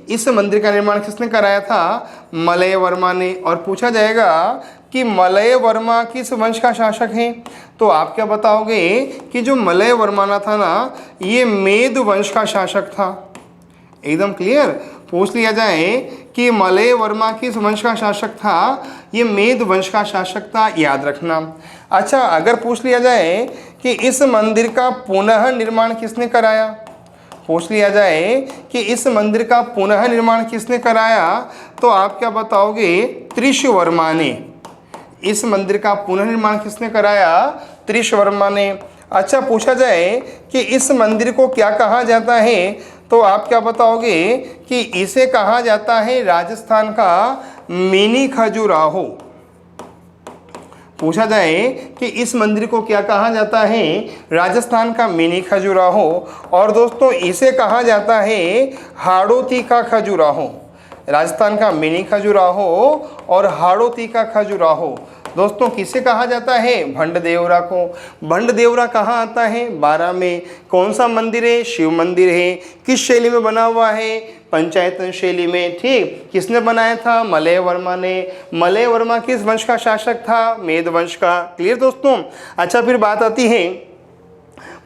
इस मंदिर का निर्माण किसने कराया था, मलय वर्मा ने। और पूछा जाएगा कि मलय वर्मा किस वंश का शासक है, तो आप क्या बताओगे कि जो मलय वर्मा था ना ये मेद वंश का शासक था। एकदम क्लियर, पूछ लिया जाए कि मलय वर्मा किस वंश का शासक था, ये मेद वंश का शासक था, याद रखना। अच्छा, अगर पूछ लिया जाए कि इस मंदिर का पुनः निर्माण किसने कराया, पूछ लिया जाए कि इस मंदिर का पुनः निर्माण किसने कराया, तो आप क्या बताओगे, त्रिशवर्मा ने। इस मंदिर का पुनः निर्माण किसने कराया, त्रिशवर्मा ने। अच्छा, पूछा जाए कि इस मंदिर को क्या कहा जाता है, तो आप क्या बताओगे कि इसे कहा जाता है राजस्थान का मिनी खजुराहो। पूछा जाए कि इस मंदिर को क्या कहा जाता है, राजस्थान का मिनी खजुराहो। और दोस्तों इसे कहा जाता है हाड़ोती का खजुराहो। राजस्थान का मिनी खजुराहो और हाड़ोती का खजुराहो दोस्तों किसे कहा जाता है, भंड देवरा को। भंड देवरा कहाँ आता है, 12 में। कौन सा मंदिर है, शिव मंदिर है। किस शैली में बना हुआ है, पंचायतन शैली में। ठीक, किसने बनाया था, मलय वर्मा ने। मलय वर्मा किस वंश का शासक था, मेद वंश का। क्लियर दोस्तों। अच्छा, फिर बात आती है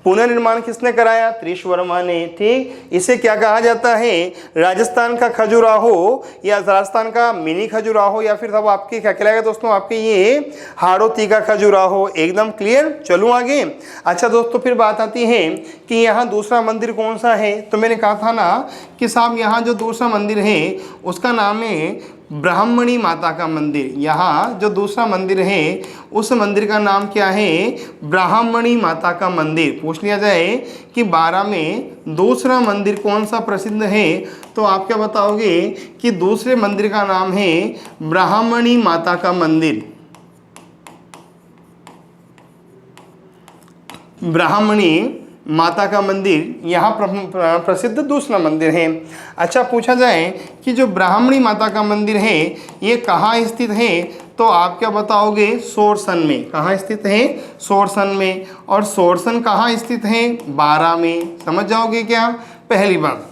पुनर्निर्माण किसने कराया? त्रिश वर्मा ने। ठीक, इसे क्या कहा जाता है? राजस्थान का खजुराहो या राजस्थान का मिनी खजुराहो या फिर सब आपके क्या कहलाएगा दोस्तों? आपके ये हाड़ौती का खजुराहो। एकदम क्लियर। चलूँ आगे। अच्छा दोस्तों, फिर बात आती है कि यहाँ दूसरा मंदिर कौन सा है? तो मैंने कहा था ना कि साहब यहाँ जो दूसरा मंदिर है उसका नाम है ब्राह्मणी माता का मंदिर। यहाँ जो दूसरा मंदिर है उस मंदिर का नाम क्या है? ब्राह्मणी माता का मंदिर। पूछ लिया जाए कि 12 में दूसरा मंदिर कौन सा प्रसिद्ध है, तो आप क्या बताओगे कि दूसरे मंदिर का नाम है ब्राह्मणी माता का मंदिर। ब्राह्मणी माता का मंदिर यहाँ प्रसिद्ध दूसरा मंदिर है। अच्छा, पूछा जाए कि जो ब्राह्मणी माता का मंदिर है ये कहाँ स्थित है, तो आप क्या बताओगे? सोरसन में। कहाँ स्थित है? सोरसन में। और सोरसन कहाँ स्थित है? 12 में। समझ जाओगे क्या? पहली बात।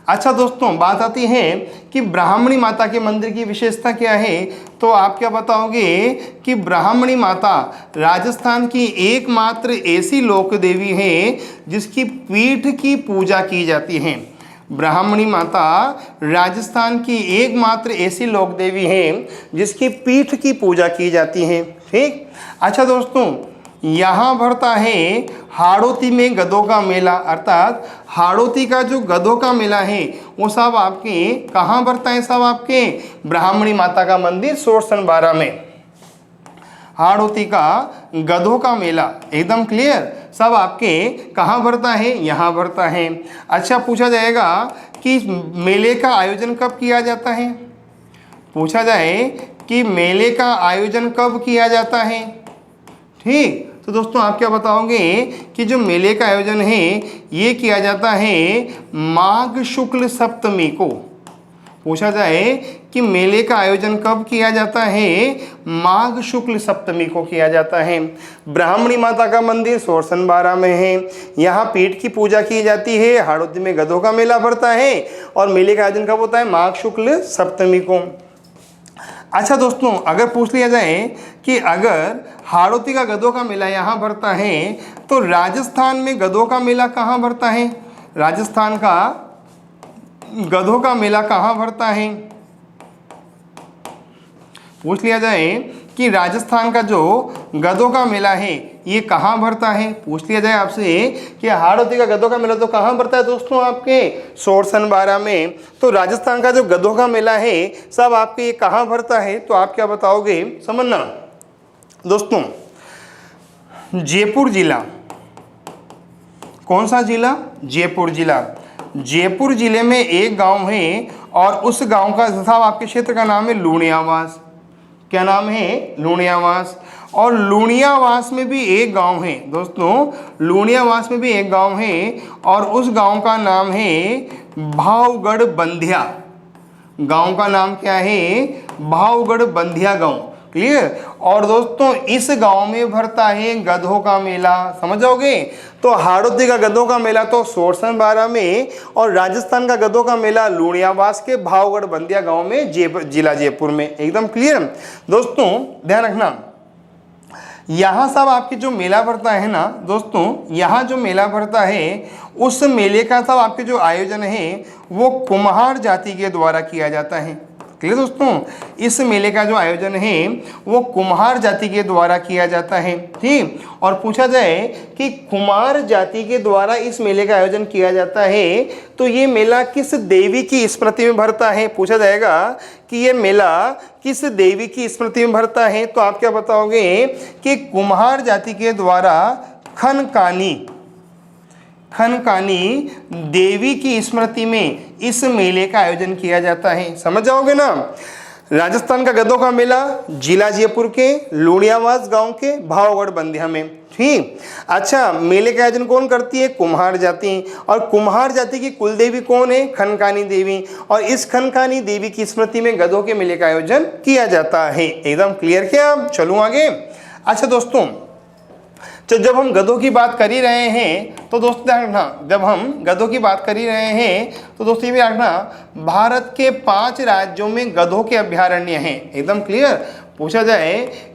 अच्छा दोस्तों, बात आती है कि ब्राह्मणी माता के मंदिर की विशेषता क्या है, तो आप क्या बताओगे कि ब्राह्मणी माता राजस्थान की एकमात्र ऐसी लोक देवी है जिसकी पीठ की पूजा की जाती है। ब्राह्मणी माता राजस्थान की एकमात्र ऐसी लोक देवी है जिसकी पीठ की पूजा की जाती है। ठीक। अच्छा दोस्तों, यहाँ भरता है हाड़ौती में गधों का मेला, अर्थात हाड़ौती का जो गधों का मेला है वो सब आपके कहाँ भरता है? सब आपके ब्राह्मणी माता का मंदिर सोरसन 12 में। हाड़ौती का गधों का मेला, एकदम क्लियर, सब आपके कहाँ भरता है? यहाँ भरता है। अच्छा, पूछा जाएगा कि मेले का आयोजन कब किया जाता है? पूछा जाए कि मेले का आयोजन कब किया जाता है? ठीक, तो दोस्तों आप क्या बताओगे कि जो मेले का आयोजन है ये किया जाता है माघ शुक्ल सप्तमी को। पूछा जाए कि मेले का आयोजन कब किया जाता है? माघ शुक्ल सप्तमी को किया जाता है। ब्राह्मणी माता का मंदिर सोरसन 12 में है। यहाँ पीठ की पूजा की जाती है, हाड़ौती में गधों का मेला भरता है और मेले का आयोजन कब होता है? माघ शुक्ल सप्तमी को। अच्छा दोस्तों, अगर पूछ लिया जाए कि अगर हाड़ौती का गधों का मेला यहाँ भरता है तो राजस्थान में गधों का मेला कहाँ भरता है? राजस्थान का गधों का मेला कहाँ भरता है? पूछ लिया जाए कि राजस्थान का जो गधों का मेला है ये कहाँ भरता है? पूछ लिया जाए आपसे कि हाड़ौती का गधों का मेला तो कहाँ भरता है दोस्तों? आपके सोरसन 12 में। तो राजस्थान का जो गधों का मेला है सब आपके ये कहाँ भरता है? तो आप क्या बताओगे? समझना दोस्तों, जयपुर जिला। कौन सा जिला? जयपुर जिला। जयपुर जिले में एक गांव है और उस गांव का साहब आपके क्षेत्र का नाम है लूणियावास। क्या नाम है? लूणियावास। और लूणियावास में भी एक गांव है दोस्तों, लूणियावास में भी एक गांव है और उस गांव का नाम है भावगढ़ बंधिया। गांव का नाम क्या है? भावगढ़ बंधिया गांव। क्लियर। और दोस्तों इस गांव में भरता है गधों का मेला। समझ जाओगे? तो हाड़ौती का गधों का मेला तो सोरसन 12 में और राजस्थान का गधों का मेला लूणियावास के भावगढ़ बंधिया गांव में जिला जयपुर में। एकदम क्लियर दोस्तों, ध्यान रखना। यहाँ सब आपके जो मेला भरता है ना दोस्तों, यहाँ जो मेला भरता है उस मेले का सब आपके जो आयोजन है वो कुम्हार जाति के द्वारा किया जाता है। क्लियर दोस्तों, इस मेले का जो आयोजन है वो कुम्हार जाति के द्वारा किया जाता है। ठीक। और पूछा जाए कि कुम्हार जाति के द्वारा इस मेले का आयोजन किया जाता है तो ये मेला किस देवी की स्मृति में भरता है? पूछा जाएगा कि ये मेला किस देवी की स्मृति में भरता है, तो आप क्या बताओगे कि कुम्हार जाति के द्वारा खनकानी देवी की स्मृति में इस मेले का आयोजन किया जाता है। समझ जाओगे ना? राजस्थान का गधों का मेला जिला जयपुर के लूणियावास गांव के भावगढ़ बंधिया में। ठीक। अच्छा, मेले का आयोजन कौन करती है? कुम्हार जाति। और कुम्हार जाति की कुल देवी कौन है? खनकानी देवी। और इस खनकानी देवी की स्मृति में गधों के मेले का आयोजन किया जाता है। एकदम क्लियर क्या? चलूँ आगे। अच्छा दोस्तों, तो जब हम गधों की बात कर ही रहे हैं तो दोस्तों ध्यान रखना, जब हम गधों की बात कर ही रहे हैं तो दोस्तों ये भी रखना, भारत के 5 राज्यों में गधों के अभ्यारण्य हैं। एकदम क्लियर, पूछा जाए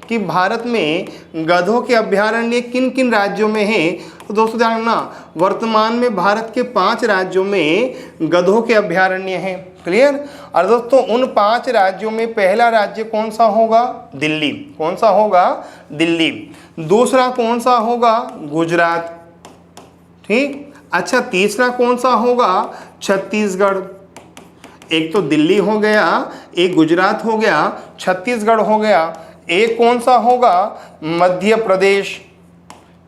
कि भारत में गधों के अभयारण्य किन किन राज्यों में हैं, तो दोस्तों ध्यान रखना, वर्तमान में भारत के 5 राज्यों में गधों के अभयारण्य हैं। क्लियर। और दोस्तों उन 5 राज्यों में पहला राज्य कौन सा होगा? दिल्ली। कौन सा होगा? दिल्ली। दूसरा कौन सा होगा? गुजरात। ठीक। अच्छा, तीसरा कौन सा होगा? छत्तीसगढ़। एक तो दिल्ली हो गया, एक गुजरात हो गया, छत्तीसगढ़ हो गया, एक कौन सा होगा? मध्य प्रदेश।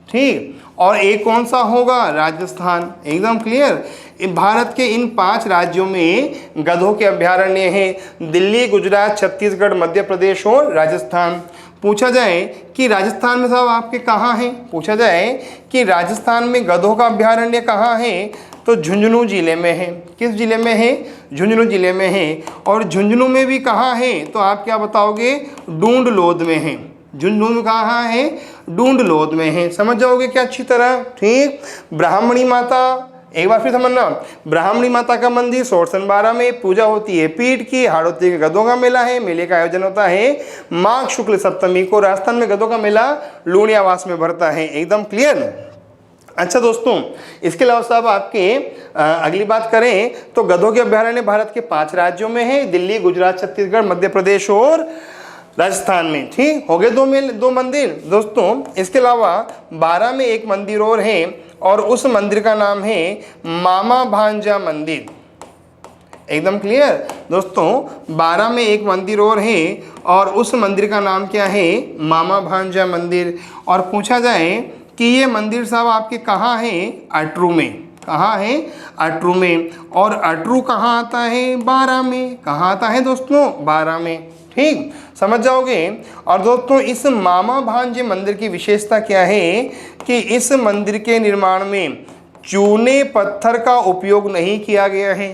ठीक। और एक कौन सा होगा? राजस्थान। एकदम क्लियर। भारत के इन 5 राज्यों में गधों के अभयारण्य हैं, दिल्ली, गुजरात, छत्तीसगढ़, मध्य प्रदेश और राजस्थान। पूछा जाए कि राजस्थान में साहब आपके कहाँ हैं? पूछा जाए कि राजस्थान में गधों का अभयारण्य कहाँ है, तो झुंझुनू जिले में है। किस जिले में है? झुंझुनू जिले में है। और झुंझुनू में भी कहाँ है, तो आप क्या बताओगे? डूंडलोद में है। झुंझुनू कहाँ है? डूंडलोद में है। समझ जाओगे क्या अच्छी तरह। ठीक। ब्राह्मणी माता, एक बार फिर समझना, ब्राह्मणी माता का मंदिर सोरसनबारा में, पूजा होती है पीठ की। हाड़ौती के गधों का मेला है, मेले का आयोजन होता है माघ शुक्ल सप्तमी को। राजस्थान में गधों का मेला लूणियावास में भरता है। एकदम क्लियर। अच्छा दोस्तों, इसके अलावा साहब आपके अगली बात करें तो गधों के अभयारण्य भारत के 5 राज्यों में है, दिल्ली, गुजरात, छत्तीसगढ़, मध्य प्रदेश और राजस्थान में। ठीक हो गए 2 मंदिर दोस्तों। इसके अलावा 12 में एक मंदिर और है, और उस मंदिर का नाम है मामा भांजा मंदिर। एकदम क्लियर दोस्तों। 12 में एक मंदिर और है, और उस मंदिर का नाम क्या है? मामा भांजा मंदिर। और पूछा जाए कि ये मंदिर साहब आपके कहाँ है? अटरू में। कहाँ है? अटरू में। और अटरू कहाँ आता है? 12 में। कहाँ आता है दोस्तों? 12 में। ठीक, समझ जाओगे। और दोस्तों इस मामा भांजे मंदिर की विशेषता क्या है कि इस मंदिर के निर्माण में चूने पत्थर का उपयोग नहीं किया गया है।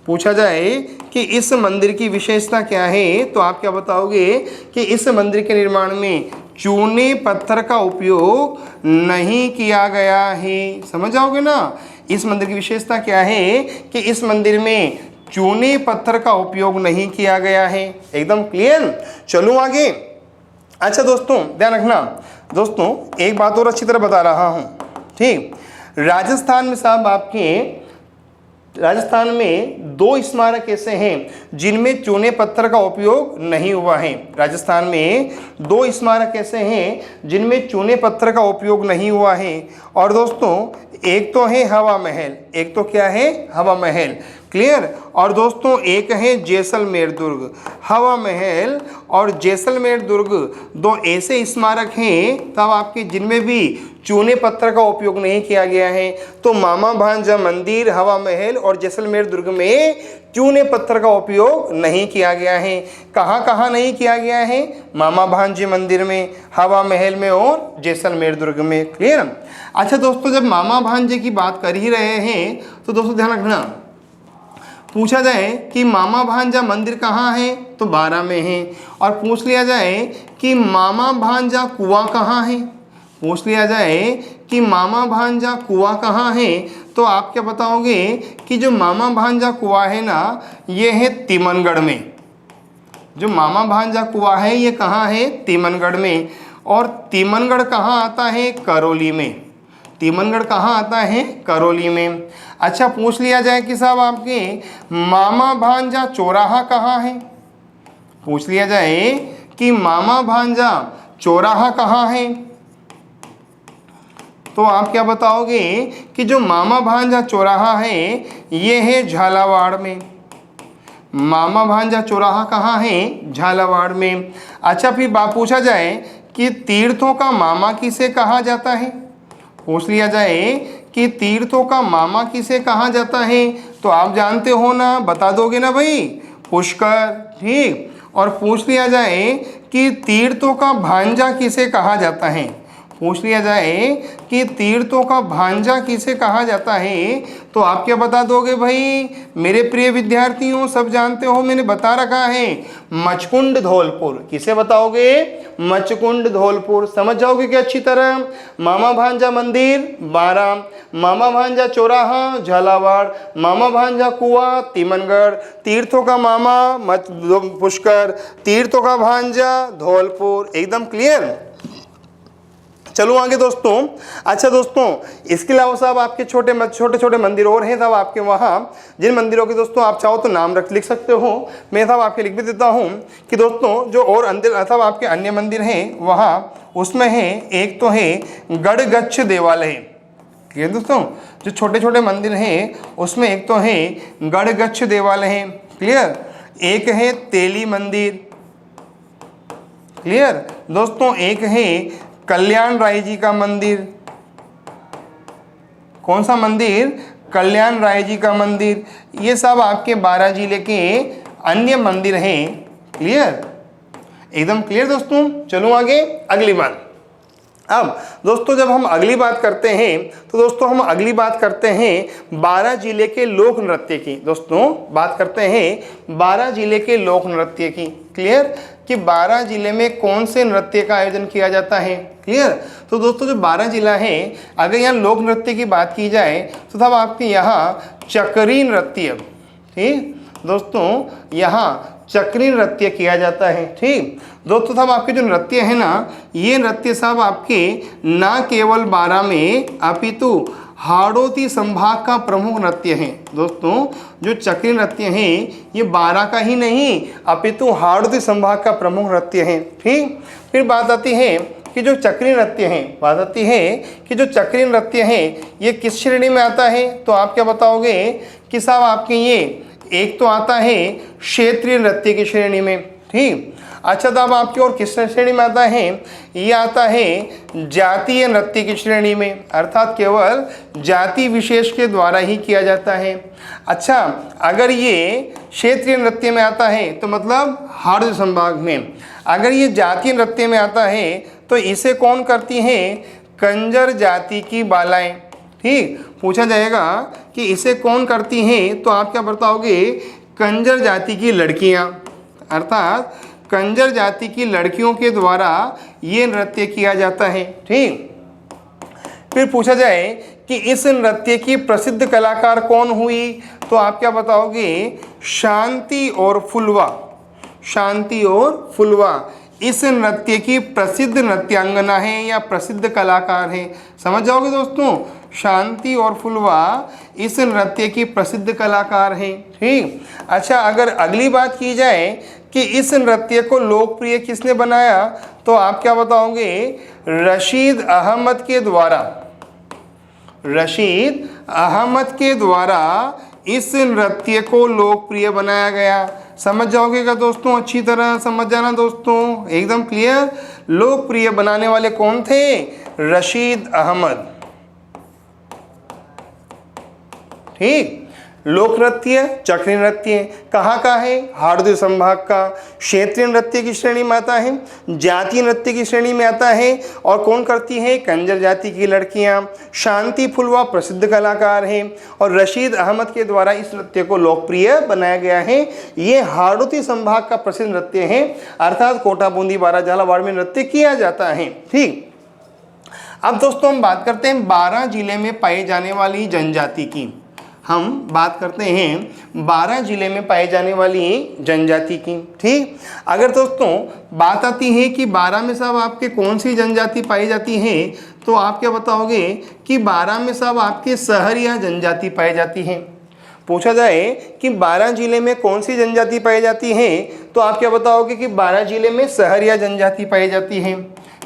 पूछा जाए कि इस मंदिर की विशेषता क्या है, तो आप क्या बताओगे कि इस मंदिर के निर्माण में चूने पत्थर का उपयोग नहीं किया गया है। समझ जाओगे ना। इस मंदिर की विशेषता क्या है कि इस मंदिर में चूने पत्थर का उपयोग नहीं किया गया है। एकदम क्लियर। चलो आगे। अच्छा दोस्तों ध्यान रखना, दोस्तों एक बात और अच्छी तरह बता रहा हूँ। ठीक। राजस्थान में साहब आपके राजस्थान में 2 स्मारक ऐसे हैं जिनमें चूने पत्थर का उपयोग नहीं हुआ है। राजस्थान में 2 स्मारक ऐसे हैं जिनमें चूने पत्थर का उपयोग नहीं हुआ है। और दोस्तों एक तो है हवा महल। एक तो क्या है? हवा महल। क्लियर। और दोस्तों एक है जैसलमेर दुर्ग। हवा महल और जैसलमेर दुर्ग 2 ऐसे स्मारक हैं तब आपके जिनमें भी चूने पत्थर का उपयोग नहीं किया गया है। तो मामा भांजा मंदिर, हवा महल और जैसलमेर दुर्ग में चूने पत्थर का उपयोग नहीं किया गया है। कहाँ कहाँ नहीं किया गया है? मामा भांजे मंदिर में, हवा महल में और जैसलमेर दुर्ग में। क्लियर। अच्छा दोस्तों जब मामा भांजे की बात कर ही रहे हैं तो दोस्तों ध्यान रखना, पूछा जाए कि मामा भांजा मंदिर कहाँ है, तो 12 में है। और पूछ लिया जाए कि मामा भांजा कुआं कहाँ है, पूछ लिया जाए कि मामा भांजा कुआं कहाँ है, तो आप क्या बताओगे कि जो मामा भांजा कुआं है ना, ये है तिमनगढ़ में। जो मामा भांजा कुआं है ये कहाँ है? तिमनगढ़ में। और तिमनगढ़ कहाँ आता है? करौली में। तिमनगढ़ कहाँ आता है? करौली में। अच्छा पूछ लिया जाए कि साहब आपके मामा भांजा चौराहा कहाँ है, पूछ लिया जाए कि मामा भांजा चौराहा कहाँ है, तो आप क्या बताओगे कि जो मामा भांजा चौराहा है ये है झालावाड़ में। मामा भांजा चौराहा कहाँ है? झालावाड़ में। अच्छा फिर बात पूछा जाए कि तीर्थों का मामा किसे कहा जाता है, पूछ लिया जाए कि तीर्थों का मामा किसे कहा जाता है, तो आप जानते हो ना, बता दोगे ना भाई, पुष्कर। ठीक। और पूछ लिया जाए कि तीर्थों का भांजा किसे कहा जाता है, पूछ लिया जाए कि तीर्थों का भांजा किसे कहा जाता है, तो आप क्या बता दोगे भाई मेरे प्रिय विद्यार्थियों? सब जानते हो, मैंने बता रखा है, मचकुंड धौलपुर। किसे बताओगे? मचकुंड धौलपुर। समझ जाओगे क्या अच्छी तरह? मामा भांजा मंदिर बारां, मामा भांजा चौराहा झालावाड़, मामा भांजा कुआं तिमनगढ़, तीर्थों का मामा पुष्कर, तीर्थों का भांजा धौलपुर। एकदम क्लियर? चलो आगे दोस्तों। अच्छा दोस्तों, इसके अलावा साहब आपके छोटे छोटे मंदिर और हैं साहब आपके वहाँ, जिन मंदिरों के दोस्तों आप चाहो तो नाम लिख सकते हो। मैं साहब आपके लिख भी देता हूँ कि दोस्तों जो और अंदर साहब आपके अन्य मंदिर हैं वहाँ, उसमें है एक तो है गढ़गच्छ देवालय। क्लियर दोस्तों? जो छोटे छोटे मंदिर हैं उसमें एक तो है गढ़गच्छ देवालय है। क्लियर? एक है तेली मंदिर। क्लियर दोस्तों? एक है कल्याण राय जी का मंदिर। कौन सा मंदिर? कल्याण राय जी का मंदिर। ये सब आपके 12 जिले के अन्य मंदिर हैं। क्लियर? एकदम क्लियर दोस्तों। चलो आगे अगली बात। अब दोस्तों जब हम अगली बात करते हैं तो दोस्तों हम अगली बात करते हैं 12 जिले के लोक नृत्य की। दोस्तों बात करते हैं 12 जिले के लोक नृत्य की। क्लियर? कि 12 जिले में कौन से नृत्य का आयोजन किया जाता है। क्लियर? तो दोस्तों जो 12 जिला है, अगर यहाँ लोक नृत्य की बात की जाए तो साहब आपके यहाँ चक्री नृत्य, ठीक दोस्तों, यहाँ चक्री नृत्य किया जाता है। ठीक दोस्तों, साहब आपके जो नृत्य है ना, ये नृत्य साहब आपके ना केवल 12 में अपितु हाड़ौती संभाग का प्रमुख नृत्य है। दोस्तों जो चक्री नृत्य है ये 12 का ही नहीं अपितु हाड़ौती संभाग का प्रमुख नृत्य है। ठीक, फिर बात आती है कि जो चक्री नृत्य है, बात आती है कि जो चक्री नृत्य है ये किस श्रेणी में आता है, तो आप क्या बताओगे कि साहब आपके ये एक तो आता है क्षेत्रीय नृत्य की श्रेणी में। ठीक, अच्छा तो अब आपकी और किस श्रेणी में आता है? ये आता है जातीय नृत्य की श्रेणी में, अर्थात केवल जाति विशेष के द्वारा ही किया जाता है। अच्छा, अगर ये क्षेत्रीय नृत्य में आता है तो मतलब हाड़ौती संभाग में, अगर ये जातीय नृत्य में आता है तो इसे कौन करती हैं? कंजर जाति की बालाएं। ठीक, पूछा जाएगा कि इसे कौन करती हैं, तो आप क्या बताओगे? कंजर जाति की लड़कियां, अर्थात कंजर जाति की लड़कियों के द्वारा ये नृत्य किया जाता है। ठीक, फिर पूछा जाए कि इस नृत्य की प्रसिद्ध कलाकार कौन हुई, तो आप क्या बताओगे? शांति और फुलवा। शांति और फुलवा इस नृत्य की प्रसिद्ध नृत्यांगना है या प्रसिद्ध कलाकार है। समझ जाओगे दोस्तों, शांति और फुलवा इस नृत्य की प्रसिद्ध कलाकार हैं। ठीक, अच्छा अगर अगली बात की जाए कि इस नृत्य को लोकप्रिय किसने बनाया, तो आप क्या बताओगे? रशीद अहमद के द्वारा। रशीद अहमद के द्वारा इस नृत्य को लोकप्रिय बनाया गया। समझ जाओगे क्या दोस्तों? अच्छी तरह समझ जाना दोस्तों, एकदम क्लियर। लोकप्रिय बनाने वाले कौन थे? रशीद अहमद। ठीक, लोक नृत्य चक्री नृत्य कहाँ का है? हाड़ौती संभाग का। क्षेत्रीय नृत्य की श्रेणी में आता है, जातीय नृत्य की श्रेणी में आता है, और कौन करती है? कंजर जाति की लड़कियां। शांति फुलवा प्रसिद्ध कलाकार हैं, और रशीद अहमद के द्वारा इस नृत्य को लोकप्रिय बनाया गया है। ये हाड़ौती संभाग का प्रसिद्ध नृत्य है, अर्थात कोटा बूंदी बारां झालावाड़ में नृत्य किया जाता है। ठीक, अब दोस्तों हम बात करते हैं 12 जिले में पाई जाने वाली जनजाति की। हम बात करते हैं 12 जिले में पाई जाने वाली जनजाति की। ठीक, अगर दोस्तों बात आती है कि 12 में साहब आपके कौन सी जनजाति पाई जाती है, तो आप क्या बताओगे कि 12 में साहब आपके सहरिया जनजाति पाई जाती है। पूछा जाए कि 12 जिले में कौन सी जनजाति पाई जाती है, तो आप क्या बताओगे कि 12 जिले में सहरिया जनजाति पाई जाती है।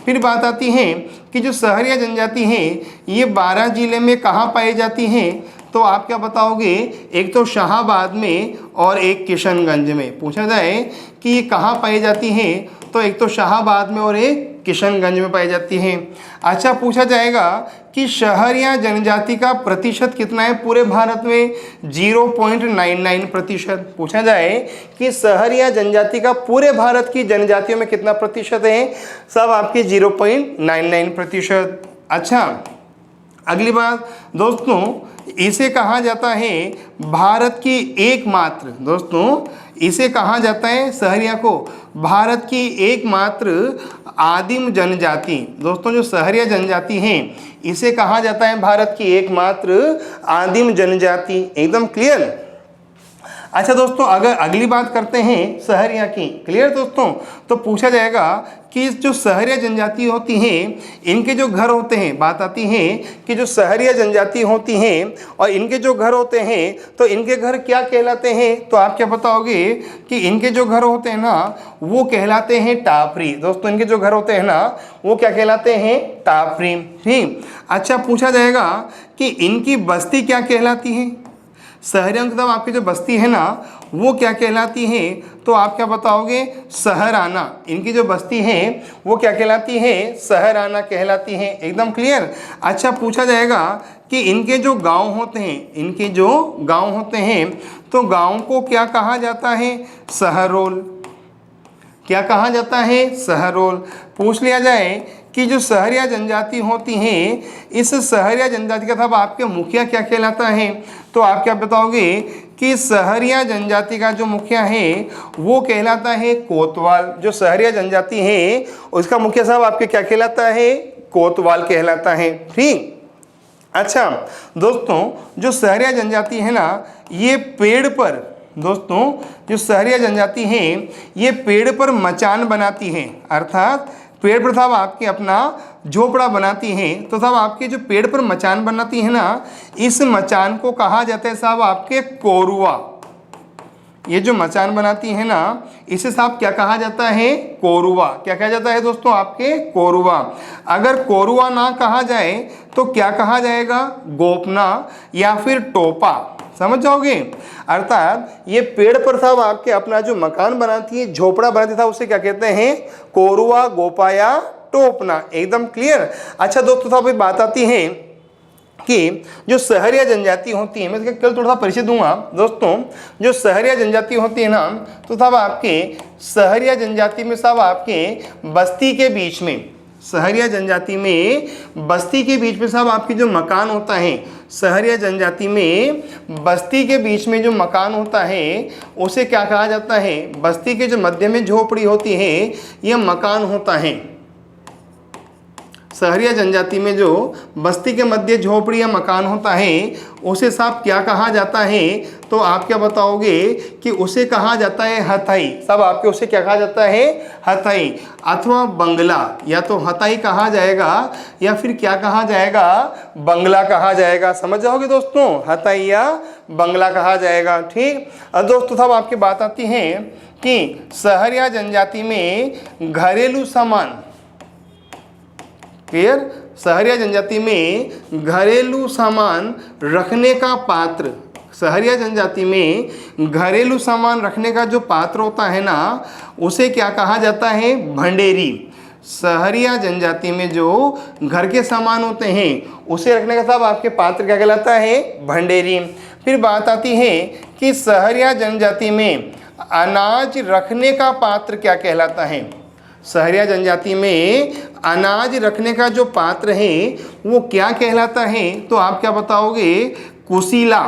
फिर बात आती है कि जो सहरिया जनजाति है ये 12 जिले में कहाँ पाई जाती हैं, तो आप क्या बताओगे? एक तो शाहाबाद में और एक किशनगंज में। पूछा जाए कि ये कहाँ पाई जाती हैं, तो एक तो शाहाबाद में और एक किशनगंज में पाई जाती है। अच्छा, पूछा जाएगा कि शहर या जनजाति का प्रतिशत कितना है पूरे भारत में? 0.99%। पूछा जाए कि शहर या जनजाति का पूरे भारत की जनजातियों में कितना प्रतिशत है? सब आपके 0.99%। अच्छा, अगली बात दोस्तों, इसे कहा जाता है भारत की एकमात्र, दोस्तों इसे कहा जाता है सहरिया को भारत की एकमात्र आदिम जनजाति। दोस्तों जो सहरिया जनजाति है इसे कहा जाता है भारत की एकमात्र आदिम जनजाति। एकदम क्लियर। अच्छा दोस्तों, अगर अगली बात करते हैं सहरिया की, क्लियर दोस्तों, तो पूछा जाएगा कि जो सहरिया जनजाति होती हैं इनके जो घर होते हैं, बात आती है कि जो सहरिया जनजाति होती हैं और इनके जो घर होते हैं तो इनके घर क्या कहलाते हैं? तो आप क्या बताओगे कि इनके जो घर होते हैं ना वो कहलाते हैं टापरी। दोस्तों इनके जो घर होते हैं ना वो क्या कहलाते हैं? टापरी। ठीक। अच्छा, पूछा जाएगा कि इनकी बस्ती क्या कहलाती है? सहरिया मतलब आपकी जो बस्ती है ना वो क्या कहलाती है? तो आप क्या बताओगे? सहराना। इनकी जो बस्ती है वो क्या कहलाती है? सहराना कहलाती है। एकदम क्लियर। अच्छा, पूछा जाएगा कि इनके जो गांव होते हैं, इनके जो गांव होते हैं तो गांव को क्या कहा जाता है? सहरोल। क्या कहा जाता है? सहरोल। पूछ लिया जाए कि जो सहरिया जनजाति होती हैं इस सहरिया जनजाति का था आपके मुखिया क्या कहलाता है? तो आप क्या बताओगे कि सहरिया जनजाति का जो मुखिया है वो कहलाता है कोतवाल। जो सहरिया जनजाति है उसका मुखिया साहब आपके क्या कहलाता है? कोतवाल कहलाता है। ठीक। अच्छा दोस्तों, जो सहरिया जनजाति है ना ये पेड़ पर, दोस्तों जो सहरिया जनजाति है ये पेड़ पर मचान बनाती है, अर्थात पेड़ पर साहब आपके अपना झोपड़ा बनाती हैं। तो साहब आपके जो पेड़ पर मचान बनाती है ना इस मचान को कहा जाता है साहब आपके कोरुआ। ये जो मचान बनाती है ना इसे साहब क्या कहा जाता है? कोरुआ। क्या कहा जाता है दोस्तों? आपके कोरुआ। अगर कोरुआ ना कहा जाए तो क्या कहा जाएगा? गोपना या फिर टोपा। समझ जाओगे। अर्थात ये पेड़ पर साहब आपके अपना जो मकान बनाती है, झोपड़ा बनाती था, उसे क्या कहते हैं? कोरुआ, गोपा या टोपना। एकदम क्लियर। अच्छा दोस्तों, साहब बात आती है कि जो सहरिया जनजाति होती है, मैं इसका कल थोड़ा सा परिचय दूंगा। दोस्तों जो सहरिया जनजाति होती है ना तो साहब आपके सहरिया जनजाति में साहब आपके बस्ती के बीच में, सहरिया जनजाति में बस्ती के बीच में साहब आपकी जो मकान होता है, सहरिया जनजाति में बस्ती के बीच में जो मकान होता है उसे क्या कहा जाता है? बस्ती के जो मध्य में झोपड़ी होती है यह मकान होता है। सहरिया जनजाति में जो बस्ती के मध्य झोपड़ी या मकान होता है उसे साहब क्या कहा जाता है? तो आप क्या बताओगे कि उसे कहा जाता है हथाई। सब आपके उसे क्या कहा जाता है? हथाई अथवा बंगला। या तो हथाई कहा जाएगा या फिर क्या कहा जाएगा? बंगला कहा जाएगा। समझ जाओगे दोस्तों, हथाई या बंगला कहा जाएगा। ठीक। अब दोस्तों साहब आपकी बात आती है कि सहरिया जनजाति में घरेलू सामान, क्लियर, सहरिया जनजाति में घरेलू सामान रखने का पात्र, सहरिया जनजाति में घरेलू सामान रखने का जो पात्र होता है ना उसे क्या कहा जाता है? भंडेरी। सहरिया जनजाति में जो घर के सामान होते हैं उसे रखने का साहब आपके पात्र क्या कहलाता है? भंडेरी। फिर बात आती है कि सहरिया जनजाति में अनाज रखने का पात्र क्या कहलाता है? सहरिया जनजाति में अनाज रखने का जो पात्र है वो क्या कहलाता है? तो आप क्या बताओगे? कुशीला।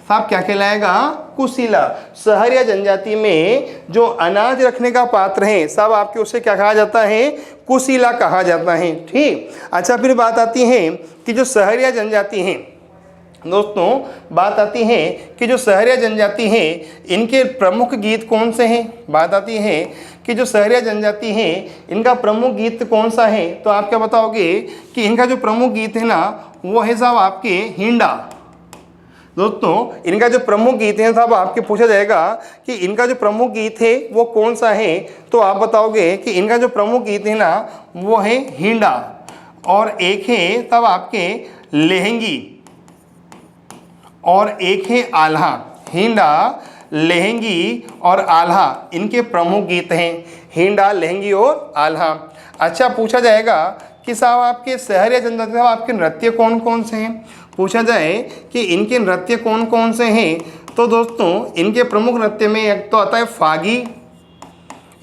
साहब क्या कहलाएगा? कुशीला। सहरिया जनजाति में जो अनाज रखने का पात्र है साहब आपके उसे क्या कहा जाता है? कुशीला कहा जाता है। ठीक। अच्छा, फिर बात आती है कि जो सहरिया जनजाति है, दोस्तों बात आती है कि जो सहरिया जनजाति है इनके प्रमुख गीत कौन से हैं? बात आती है कि जो सहरिया जनजाति है इनका प्रमुख गीत कौन सा है? तो आप क्या बताओगे कि इनका जो प्रमुख गीत है ना वो है साहब आपके हिंडा। दोस्तों इनका जो प्रमुख गीत है साहब आपके पूछा जाएगा कि इनका जो प्रमुख गीत है वो कौन सा है? तो आप बताओगे कि इनका जो प्रमुख गीत है ना वो है हिंडा, और एक है तब आपके लेहंगी, और एक है आल्हा। हिंडा, लेहंगी और आल्हा इनके प्रमुख गीत हैं। हिंडा, लहंगी और आल्हा। अच्छा, पूछा जाएगा कि साहब आपके शहरी जनजाति साहब आपके नृत्य कौन कौन से हैं। पूछा जाए कि इनके नृत्य कौन कौन से हैं, तो दोस्तों इनके प्रमुख नृत्य में एक तो आता है फागी,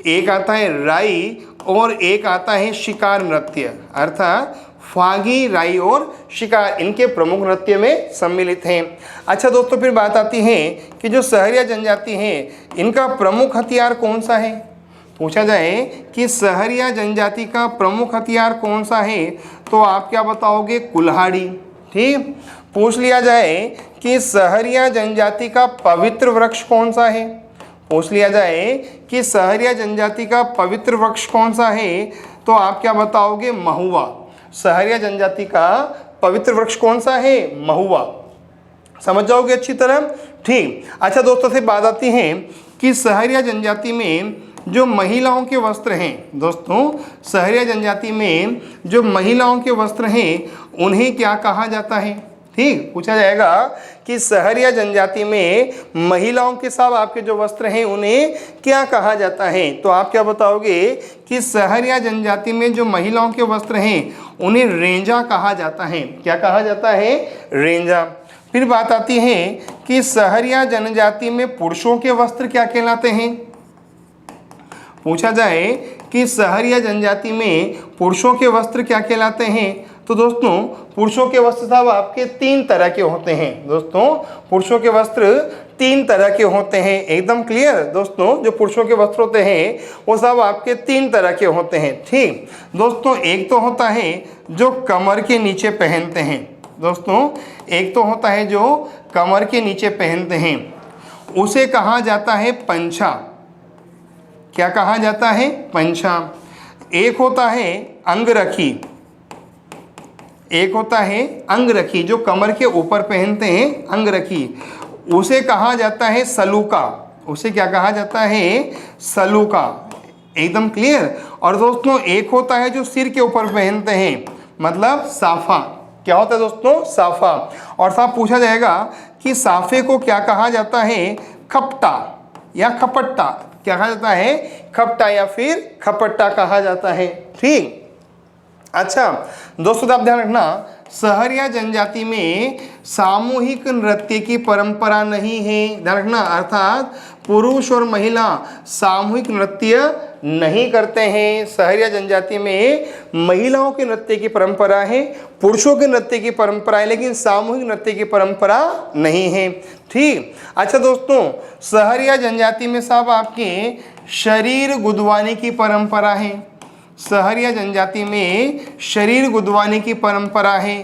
एक आता है राई और एक आता है शिकार नृत्य। अर्थात फागी, राई और शिकार इनके प्रमुख नृत्य में सम्मिलित हैं। अच्छा दोस्तों, फिर बात आती है कि जो सहरिया जनजाति हैं इनका प्रमुख हथियार कौन सा है। पूछा जाए कि सहरिया जनजाति का प्रमुख हथियार कौन सा है, तो आप क्या बताओगे, कुल्हाड़ी। ठीक। पूछ लिया जाए कि सहरिया जनजाति का पवित्र वृक्ष कौन सा है। पूछ लिया जाए कि सहरिया जनजाति का पवित्र वृक्ष कौन सा है, तो आप क्या बताओगे, महुआ। सहरिया जनजाति का पवित्र वृक्ष कौन सा है, महुआ। समझ जाओगे अच्छी तरह। ठीक। अच्छा दोस्तों, से बात आती है कि सहरिया जनजाति में जो महिलाओं के वस्त्र हैं, दोस्तों सहरिया जनजाति में जो महिलाओं के वस्त्र हैं उन्हें क्या कहा जाता है। ठीक। पूछा जाएगा कि सहरिया जनजाति में महिलाओं के साथ आपके जो वस्त्र हैं उन्हें क्या कहा जाता है, तो आप क्या बताओगे कि सहरिया जनजाति में जो महिलाओं के वस्त्र हैं उन्हें रेंजा कहा जाता है। क्या कहा जाता है, रेंजा। फिर बात आती है कि सहरिया जनजाति में पुरुषों के वस्त्र क्या कहलाते हैं। पूछा जाए कि सहरिया जनजाति में पुरुषों के वस्त्र क्या कहलाते हैं, तो दोस्तों पुरुषों के वस्त्र साहब आपके 3 तरह के होते हैं। दोस्तों पुरुषों के वस्त्र 3 तरह के होते हैं। एकदम क्लियर दोस्तों, जो पुरुषों के वस्त्र होते हैं वो सब आपके 3 तरह के होते हैं। ठीक दोस्तों, एक तो होता है जो कमर के नीचे पहनते हैं। दोस्तों एक तो होता है जो कमर के नीचे पहनते हैं, उसे कहा जाता है पंछा। क्या कहा जाता है, पंछा। एक होता है अंगरखी, एक होता है अंगरखी जो कमर के ऊपर पहनते हैं, अंगरखी, उसे कहा जाता है सलूका। उसे क्या कहा जाता है, सलूका। एकदम क्लियर। और दोस्तों एक होता है जो सिर के ऊपर पहनते हैं, मतलब साफा। क्या होता है दोस्तों, साफा। और साहब पूछा जाएगा कि साफे को क्या कहा जाता है, खपटा या खपट्टा। क्या कहा जाता है, खपटा या फिर खपट्टा कहा जाता है। ठीक। अच्छा दोस्तों, आप ध्यान रखना, सहरिया जनजाति में सामूहिक नृत्य की परंपरा नहीं है। ध्यान रखना, अर्थात पुरुष और महिला सामूहिक नृत्य नहीं करते हैं। सहरिया जनजाति में महिलाओं के नृत्य की परंपरा है, पुरुषों के नृत्य की परंपरा है, लेकिन सामूहिक नृत्य की परंपरा नहीं है। ठीक। अच्छा दोस्तों, सहरिया जनजाति में साहब आपके शरीर गुदवाने की परंपरा है। सहरिया जनजाति में शरीर गुदवाने की परंपरा है।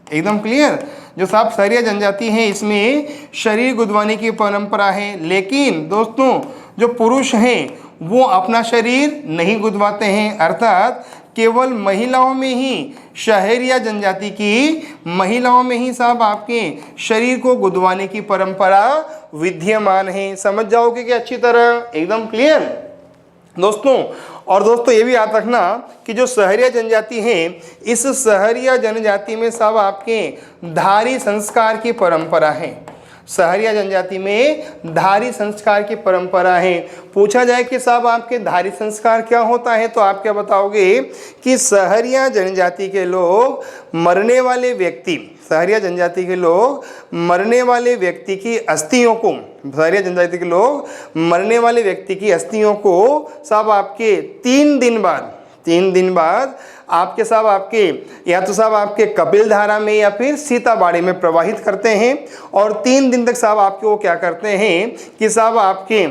एकदम क्लियर। जो साहब सहरिया जनजाति है इसमें शरीर गुदवाने की परंपरा है, लेकिन दोस्तों जो पुरुष हैं वो अपना शरीर नहीं गुदवाते हैं। अर्थात केवल महिलाओं में ही, सहरिया जनजाति की महिलाओं में ही साहब आपके शरीर को गुदवाने की परंपरा विद्यमान है। समझ जाओगे कि अच्छी तरह। एकदम क्लियर दोस्तों। और दोस्तों ये भी याद रखना कि जो सहरिया जनजाति है, इस सहरिया जनजाति में सब आपके धारी संस्कार की परंपरा है। सहरिया जनजाति में धारी संस्कार की परंपरा है। पूछा जाए कि साहब आपके धारी संस्कार क्या होता है, तो आप क्या बताओगे कि सहरिया जनजाति के लोग मरने वाले व्यक्ति, सहरिया जनजाति के लोग मरने वाले व्यक्ति की अस्थियों को, सहरिया जनजाति के लोग मरने वाले व्यक्ति की अस्थियों को साहब आपके 3 दिन बाद आपके साहब आपके या तो साहब आपके कपिल धारा में या फिर सीताबाड़ी में प्रवाहित करते हैं। और 3 दिन तक साहब आपके वो क्या करते हैं कि साहब आपके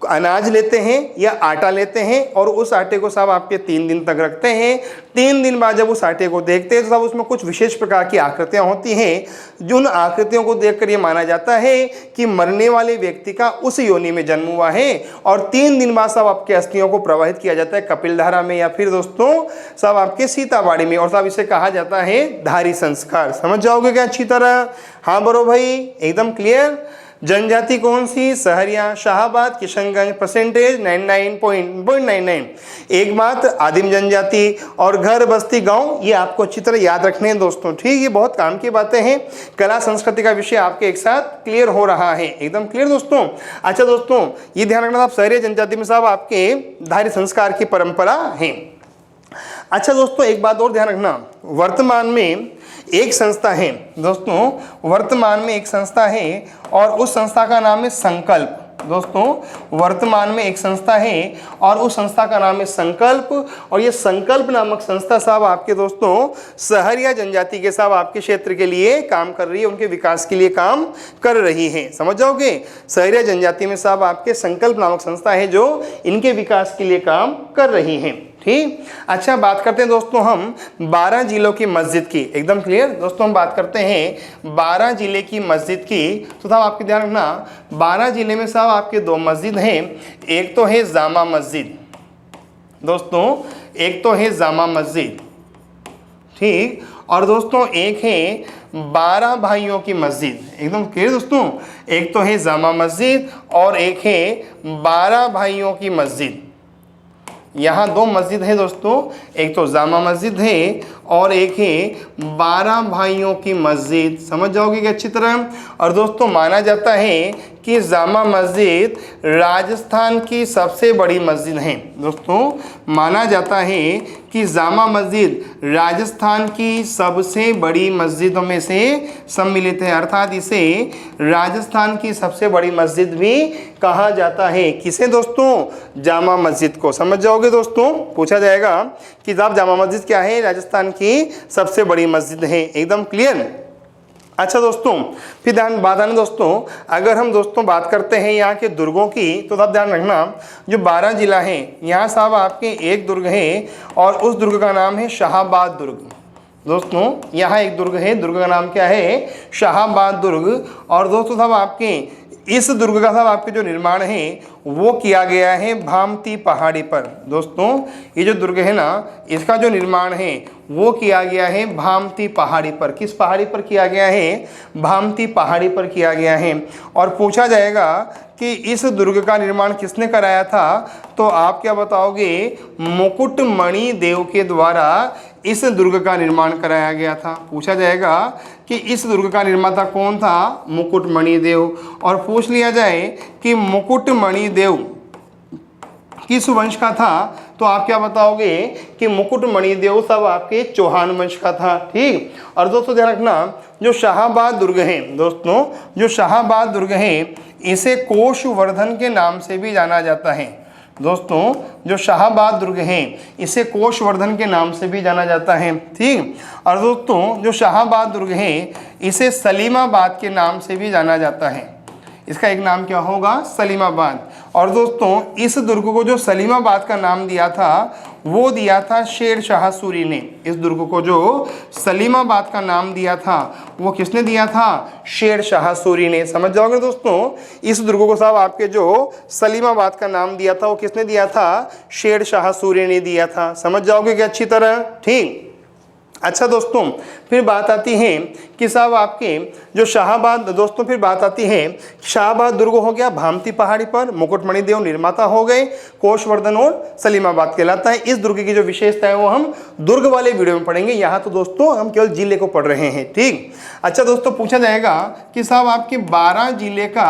अनाज लेते हैं या आटा लेते हैं और उस आटे को साहब आपके 3 दिन तक रखते हैं। 3 दिन बाद जब उस आटे को देखते हैं तो साहब उसमें कुछ विशेष प्रकार की आकृतियां होती हैं, जिन आकृतियों को देखकर ये माना जाता है कि मरने वाले व्यक्ति का उस योनि में जन्म हुआ है। और 3 दिन बाद साहब आपके अस्थियों को प्रवाहित किया जाता है कपिल धारा में या फिर दोस्तों साहब आपके सीताबाड़ी में, और साहब इसे कहा जाता है धारी संस्कार। समझ जाओगे क्या अच्छी तरह। हाँ बरो भाई, एकदम क्लियर। जनजाति कौन सी? सहरिया, शाहाबाद, किशनगंज। परसेंटेज 99.99। एक बात, आदिम जनजाति और घर, बस्ती, गांव, ये आपको अच्छी तरह याद रखने हैं दोस्तों, ठीक। ये बहुत काम की बातें हैं। कला संस्कृति का विषय आपके एक साथ क्लियर हो रहा है, एकदम क्लियर दोस्तों। अच्छा दोस्तों, ये ध्यान रखना, आप सहरिया जनजाति में साहब आपके धार्य संस्कार की परंपरा है। अच्छा दोस्तों, एक बात और ध्यान रखना, वर्तमान में एक संस्था है दोस्तों, वर्तमान में एक संस्था है और उस संस्था का नाम है संकल्प। दोस्तों, वर्तमान में एक संस्था है और उस संस्था का नाम है संकल्प, और ये संकल्प नामक संस्था साहब आपके दोस्तों सहरिया जनजाति के साहब आपके क्षेत्र के लिए काम कर रही है, उनके विकास के लिए काम कर रही है। समझ जाओगे, सहरिया जनजाति में साहब आपके संकल्प नामक संस्था है जो इनके विकास के लिए काम कर रही है, ठीक। अच्छा, बात करते हैं दोस्तों हम 12 जिलों की मस्जिद की, एकदम क्लियर दोस्तों। हम बात करते हैं 12 जिले की मस्जिद की, तो साहब आपके ध्यान रखना, 12 जिले में साहब आपके 2 मस्जिद हैं। एक तो है जामा मस्जिद दोस्तों, एक तो है जामा मस्जिद, ठीक, और दोस्तों एक है 12 भाइयों की मस्जिद, एकदम क्लियर दोस्तों। एक तो है जामा मस्जिद और एक है 12 भाइयों की मस्जिद। यहाँ 2 मस्जिद है दोस्तों, एक तो जामा मस्जिद है और एक है 12 भाइयों की मस्जिद। समझ जाओगे कि अच्छी तरह। और दोस्तों माना जाता है कि जामा मस्जिद राजस्थान की सबसे बड़ी मस्जिद है दोस्तों। माना जाता है कि जामा मस्जिद राजस्थान की सबसे बड़ी मस्जिदों में से सम्मिलित है, अर्थात इसे राजस्थान की सबसे बड़ी मस्जिद भी कहा जाता है। किसे दोस्तों? जामा मस्जिद को। समझ जाओगे दोस्तों, पूछा जाएगा कि साहब जामा मस्जिद क्या है? राजस्थान की सबसे बड़ी मस्जिद है, एकदम क्लियर। अच्छा दोस्तों, फिर बात आने दोस्तों, अगर हम दोस्तों बात करते हैं यहाँ के दुर्गों की, तो आप ध्यान रखना, जो 12 जिला है यहाँ साहब आपके एक दुर्ग है और उस दुर्ग का नाम है शाहाबाद दुर्ग। दोस्तों यहाँ एक दुर्ग है, दुर्ग का नाम क्या है? शाहाबाद दुर्ग। और दोस्तों साहब आपके इस दुर्ग का साहब आपके जो निर्माण है वो किया गया है भामती पहाड़ी पर। दोस्तों ये जो दुर्ग है ना, इसका जो निर्माण है वो किया गया है भामती पहाड़ी पर। किस पहाड़ी पर किया गया है? भामती पहाड़ी पर किया गया है। और पूछा जाएगा कि इस दुर्ग का निर्माण किसने कराया था, तो आप क्या बताओगे? मुकुटमणि देव के द्वारा इस दुर्ग का निर्माण कराया गया था। पूछा जाएगा कि इस दुर्ग का निर्माता कौन था? मुकुटमणि देव। और पूछ लिया जाए कि मुकुटमणि देव किस वंश का था, तो आप क्या बताओगे कि मुकुटमणि देव सब आपके चौहान वंश का था, ठीक। और दोस्तों ध्यान रखना, जो शाहाबाद दुर्ग है दोस्तों, जो शाहाबाद दुर्ग है इसे कोशवर्धन के नाम से भी जाना जाता है। दोस्तों जो शाहाबाद दुर्ग है इसे कोशवर्धन के नाम से भी जाना जाता है, ठीक। और दोस्तों जो शाहाबाद दुर्ग है इसे सलीमाबाद के नाम से भी जाना जाता है। इसका एक नाम क्या होगा? सलीमाबाद। और दोस्तों इस दुर्ग को जो सलीमाबाद का नाम दिया था वो दिया था शेर शाह सूरी ने। इस दुर्ग को जो सलीमाबाद का नाम दिया था वो किसने दिया था? शेर शाह सूरी ने। समझ जाओगे दोस्तों, इस दुर्ग को साहब आपके जो सलीमाबाद का नाम दिया था वो किसने दिया था? शेर शाह सूरी ने दिया था। समझ जाओगे कि अच्छी तरह, ठीक। अच्छा दोस्तों, फिर बात आती है कि साहब आपके जो शाहाबाद, दोस्तों फिर बात आती है शाहाबाद दुर्ग हो गया भामती पहाड़ी पर, मुकुटमणि देव निर्माता हो गए, कोशवर्धन और सलीमाबाद कहलाता है। इस दुर्ग की जो विशेषता है वो हम दुर्ग वाले वीडियो में पढ़ेंगे, यहाँ तो दोस्तों हम केवल जिले को पढ़ रहे हैं, ठीक। अच्छा दोस्तों, पूछा जाएगा कि साहब आपके 12 जिले का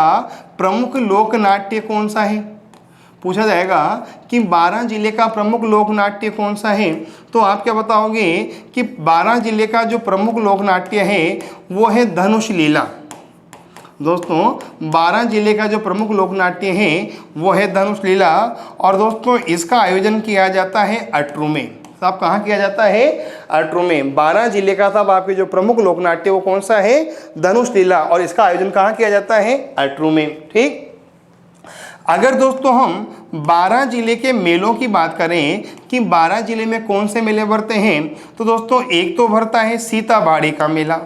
प्रमुख लोक नाट्य कौन सा है? पूछा जाएगा कि 12 जिले का प्रमुख लोक नाट्य कौन सा है, तो आप क्या बताओगे कि 12 जिले का जो प्रमुख लोक नाट्य है वो है धनुष लीला। दोस्तों 12 जिले का जो प्रमुख लोक नाट्य है वो है धनुष लीला। और दोस्तों इसका आयोजन किया जाता है अटरू में। साहब कहाँ किया जाता है? अटरू में। 12 जिले का साहब आपके जो प्रमुख लोक नाट्य वो कौन सा है? धनुष लीला। और इसका आयोजन कहाँ किया जाता है? अटरू में, ठीक। अगर दोस्तों हम 12 जिले के मेलों की बात करें कि 12 जिले में कौन से मेले भरते हैं, तो दोस्तों एक तो भरता है सीताबाड़ी का मेला।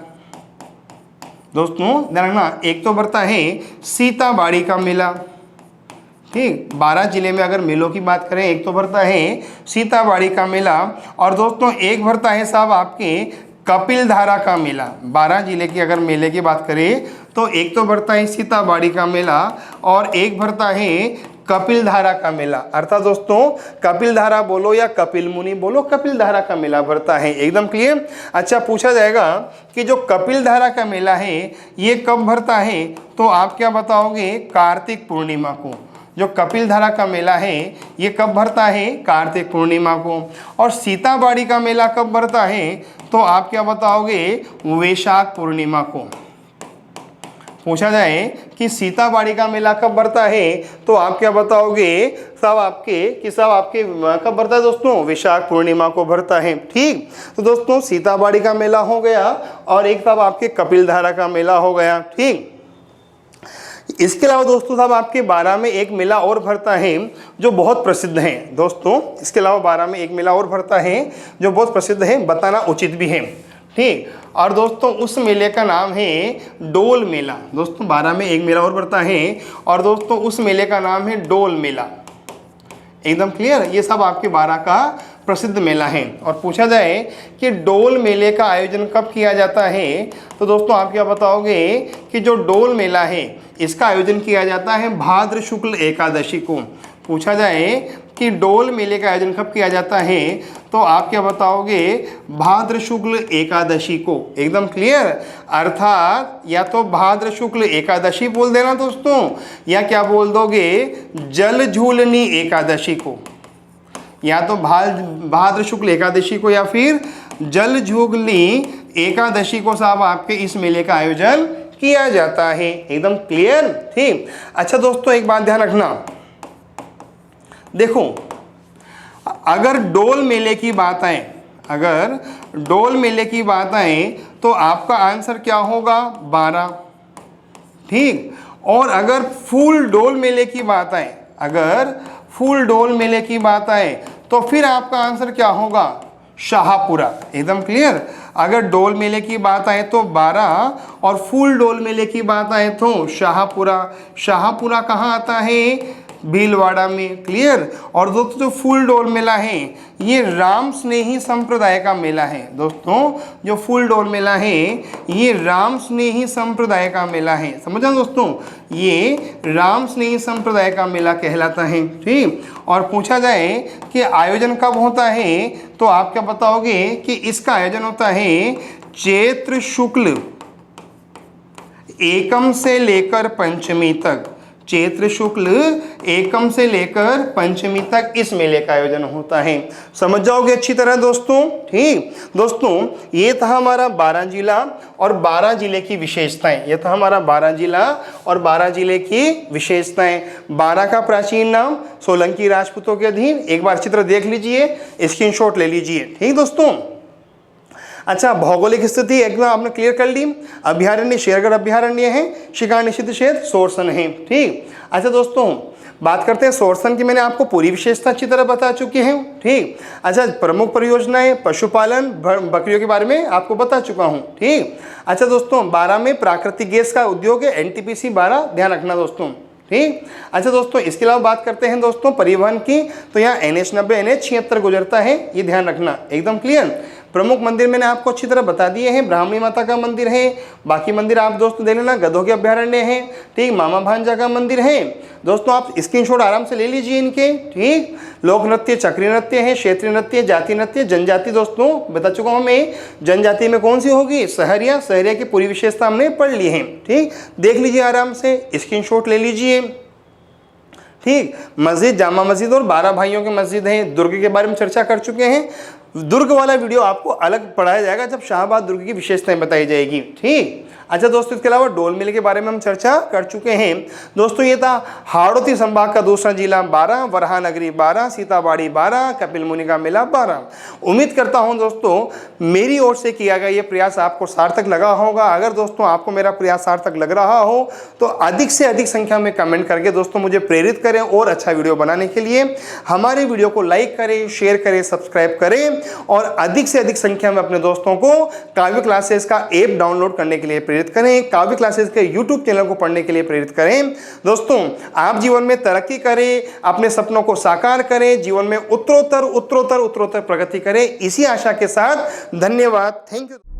दोस्तों ध्यान रखना, एक तो भरता है सीताबाड़ी का मेला, ठीक। 12 जिले में अगर मेलों की बात करें, एक तो भरता है सीताबाड़ी का मेला और दोस्तों एक भरता है साहब आपके कपिलधारा का मेला। 12 जिले की अगर मेले की बात करें तो एक तो भरता है सीताबाड़ी का मेला और एक भरता है कपिलधारा का मेला। अर्थात दोस्तों कपिलधारा बोलो या कपिल मुनि बोलो, कपिलधारा का मेला भरता है। एकदम क्लियर। अच्छा, पूछा जाएगा कि जो कपिलधारा का मेला है ये कब भरता है, तो आप क्या बताओगे? कार्तिक पूर्णिमा को। जो कपिलधारा का मेला है ये कब भरता है? कार्तिक पूर्णिमा को। और सीताबाड़ी का मेला कब भरता है, तो आप क्या बताओगे? वैशाख पूर्णिमा को। पूछा जाए कि सीताबाड़ी का मेला कब भरता है, तो आप क्या बताओगे? सब आपके कब भरता है दोस्तों? वैशाख पूर्णिमा को भरता है। ठीक, तो दोस्तों सीताबाड़ी का मेला हो गया और एक साहब आपके कपिलधारा का मेला हो गया। ठीक, इसके अलावा दोस्तों साहब आपके 12 में एक मेला और भरता है जो बहुत प्रसिद्ध है। दोस्तों इसके अलावा 12 में एक मेला और भरता है जो बहुत प्रसिद्ध है, बताना उचित भी है। ठीक, और दोस्तों उस मेले का नाम है डोल मेला। दोस्तों 12 में एक मेला और भरता है और दोस्तों उस मेले का नाम है डोल मेला। एकदम क्लियर। ये सब आपके 12 का प्रसिद्ध मेला है। और पूछा जाए कि डोल मेले का आयोजन कब किया जाता है, तो दोस्तों आप क्या बताओगे कि जो डोल मेला है इसका आयोजन किया जाता है भाद्र शुक्ल एकादशी को। पूछा जाए कि डोल मेले का आयोजन कब किया जाता है, तो आप क्या बताओगे? भाद्र शुक्ल एकादशी को। एकदम क्लियर। अर्थात या तो भाद्र शुक्ल एकादशी बोल देना दोस्तों, या क्या बोल दोगे? जल झूलनी एकादशी को। या तो भाद्र शुक्ल एकादशी को या फिर जल झूलनी एकादशी को साहब आपके इस मेले का आयोजन किया जाता है। एकदम क्लियर। ठीक, अच्छा दोस्तों एक बात ध्यान रखना, देखो अगर डोल मेले की बात आए, अगर डोल मेले की बात आए तो आपका आंसर क्या होगा? 12। ठीक, और अगर फुल डोल मेले की बात आए, अगर फुल डोल मेले की बात आए तो फिर आपका आंसर क्या होगा? शाहपुरा। एकदम क्लियर। अगर डोल मेले की बात आए तो 12 और फुल डोल मेले की बात आए तो शाहपुरा। शाहपुरा कहाँ आता है? भीलवाड़ा में। क्लियर। और दोस्तों जो फुल डोल मेला है ये राम स्नेही संप्रदाय का मेला है। दोस्तों जो फुल डोल मेला है ये राम स्नेही संप्रदाय का मेला है। समझा दोस्तों, ये राम स्नेही संप्रदाय का मेला कहलाता है। ठीक, और पूछा जाए कि आयोजन कब होता है, तो आप क्या बताओगे कि इसका आयोजन होता है चैत्र शुक्ल एकम से लेकर पंचमी तक। चैत्र शुक्ल एकम से लेकर पंचमी तक इस मेले का आयोजन होता है। समझ जाओगे अच्छी तरह दोस्तों। ठीक दोस्तों, ये था हमारा 12 जिला और 12 जिले की विशेषताएं। ये था हमारा 12 जिला और 12 जिले की विशेषताएं। 12 का प्राचीन नाम सोलंकी राजपूतों के अधीन। एक बार चित्र देख लीजिए, स्क्रीनशॉट ले लीजिए। ठीक दोस्तों। अच्छा, भौगोलिक स्थिति एकदम आपने क्लियर कर ली। अभ्यारण्य शेरगढ़ अभ्यारण्य है, शिकार निषिद्ध क्षेत्र सोरसन है। ठीक, अच्छा दोस्तों बात करते हैं सोरसन की। मैंने आपको पूरी विशेषता अच्छी तरह बता चुकी है। ठीक, अच्छा प्रमुख परियोजनाएं पशुपालन, बकरियों के बारे में आपको बता चुका हूँ। ठीक, अच्छा दोस्तों 12 में प्राकृतिक गैस का उद्योग है, NTPC 12, ध्यान रखना दोस्तों। ठीक, अच्छा दोस्तों इसके अलावा बात करते हैं दोस्तों परिवहन की, तो यहाँ NH90 NH76 गुजरता है, ये ध्यान रखना। एकदम क्लियर। प्रमुख मंदिर मैंने आपको अच्छी तरह बता दिए हैं। ब्राह्मणी माता का मंदिर है, बाकी मंदिर आप दोस्तों देख लेना। गधों के अभ्यारण्य है। ठीक, मामा भांजा का मंदिर है। दोस्तों आप स्क्रीनशॉट आराम से ले लीजिए इनके। ठीक, लोक नृत्य चक्री नृत्य है, क्षेत्रीय नृत्य, जाति नृत्य, जनजाति दोस्तों बता चुका हूँ मैं। जनजाति में कौन सी होगी? सहरिया। सहरिया की पूरी विशेषता हमने पढ़ ली है। ठीक, देख लीजिए आराम से, स्क्रीनशॉट ले लीजिए। ठीक, मस्जिद जामा मस्जिद और 12 भाइयों की मस्जिद है। दुर्ग के बारे में चर्चा कर चुके हैं। दुर्ग वाला वीडियो आपको अलग पढ़ाया जाएगा जब शाहबाद दुर्ग की विशेषताएं बताई जाएगी। ठीक, अच्छा दोस्तों इसके अलावा डोल मेले के बारे में हम चर्चा कर चुके हैं। दोस्तों ये था हाड़ौती संभाग का दूसरा जिला 12, वरहा नगरी 12, सीताबाड़ी 12, कपिल मुनि का मेला 12। उम्मीद करता हूं दोस्तों मेरी ओर से किया गया ये प्रयास आपको सार्थक लगा होगा। अगर दोस्तों आपको मेरा प्रयास सार्थक लग रहा हो तो अधिक से अधिक संख्या में कमेंट करके दोस्तों मुझे प्रेरित करें और अच्छा वीडियो बनाने के लिए। हमारे वीडियो को लाइक करें, शेयर करें, सब्सक्राइब करें और अधिक से अधिक संख्या में अपने दोस्तों को काव्य क्लासेस का ऐप डाउनलोड करने के लिए प्रेरित करें। काव्य क्लासेस के YouTube चैनल को पढ़ने के लिए प्रेरित करें। दोस्तों आप जीवन में तरक्की करें, अपने सपनों को साकार करें, जीवन में उत्तरोत्तर प्रगति करें, इसी आशा के साथ धन्यवाद। Thank you.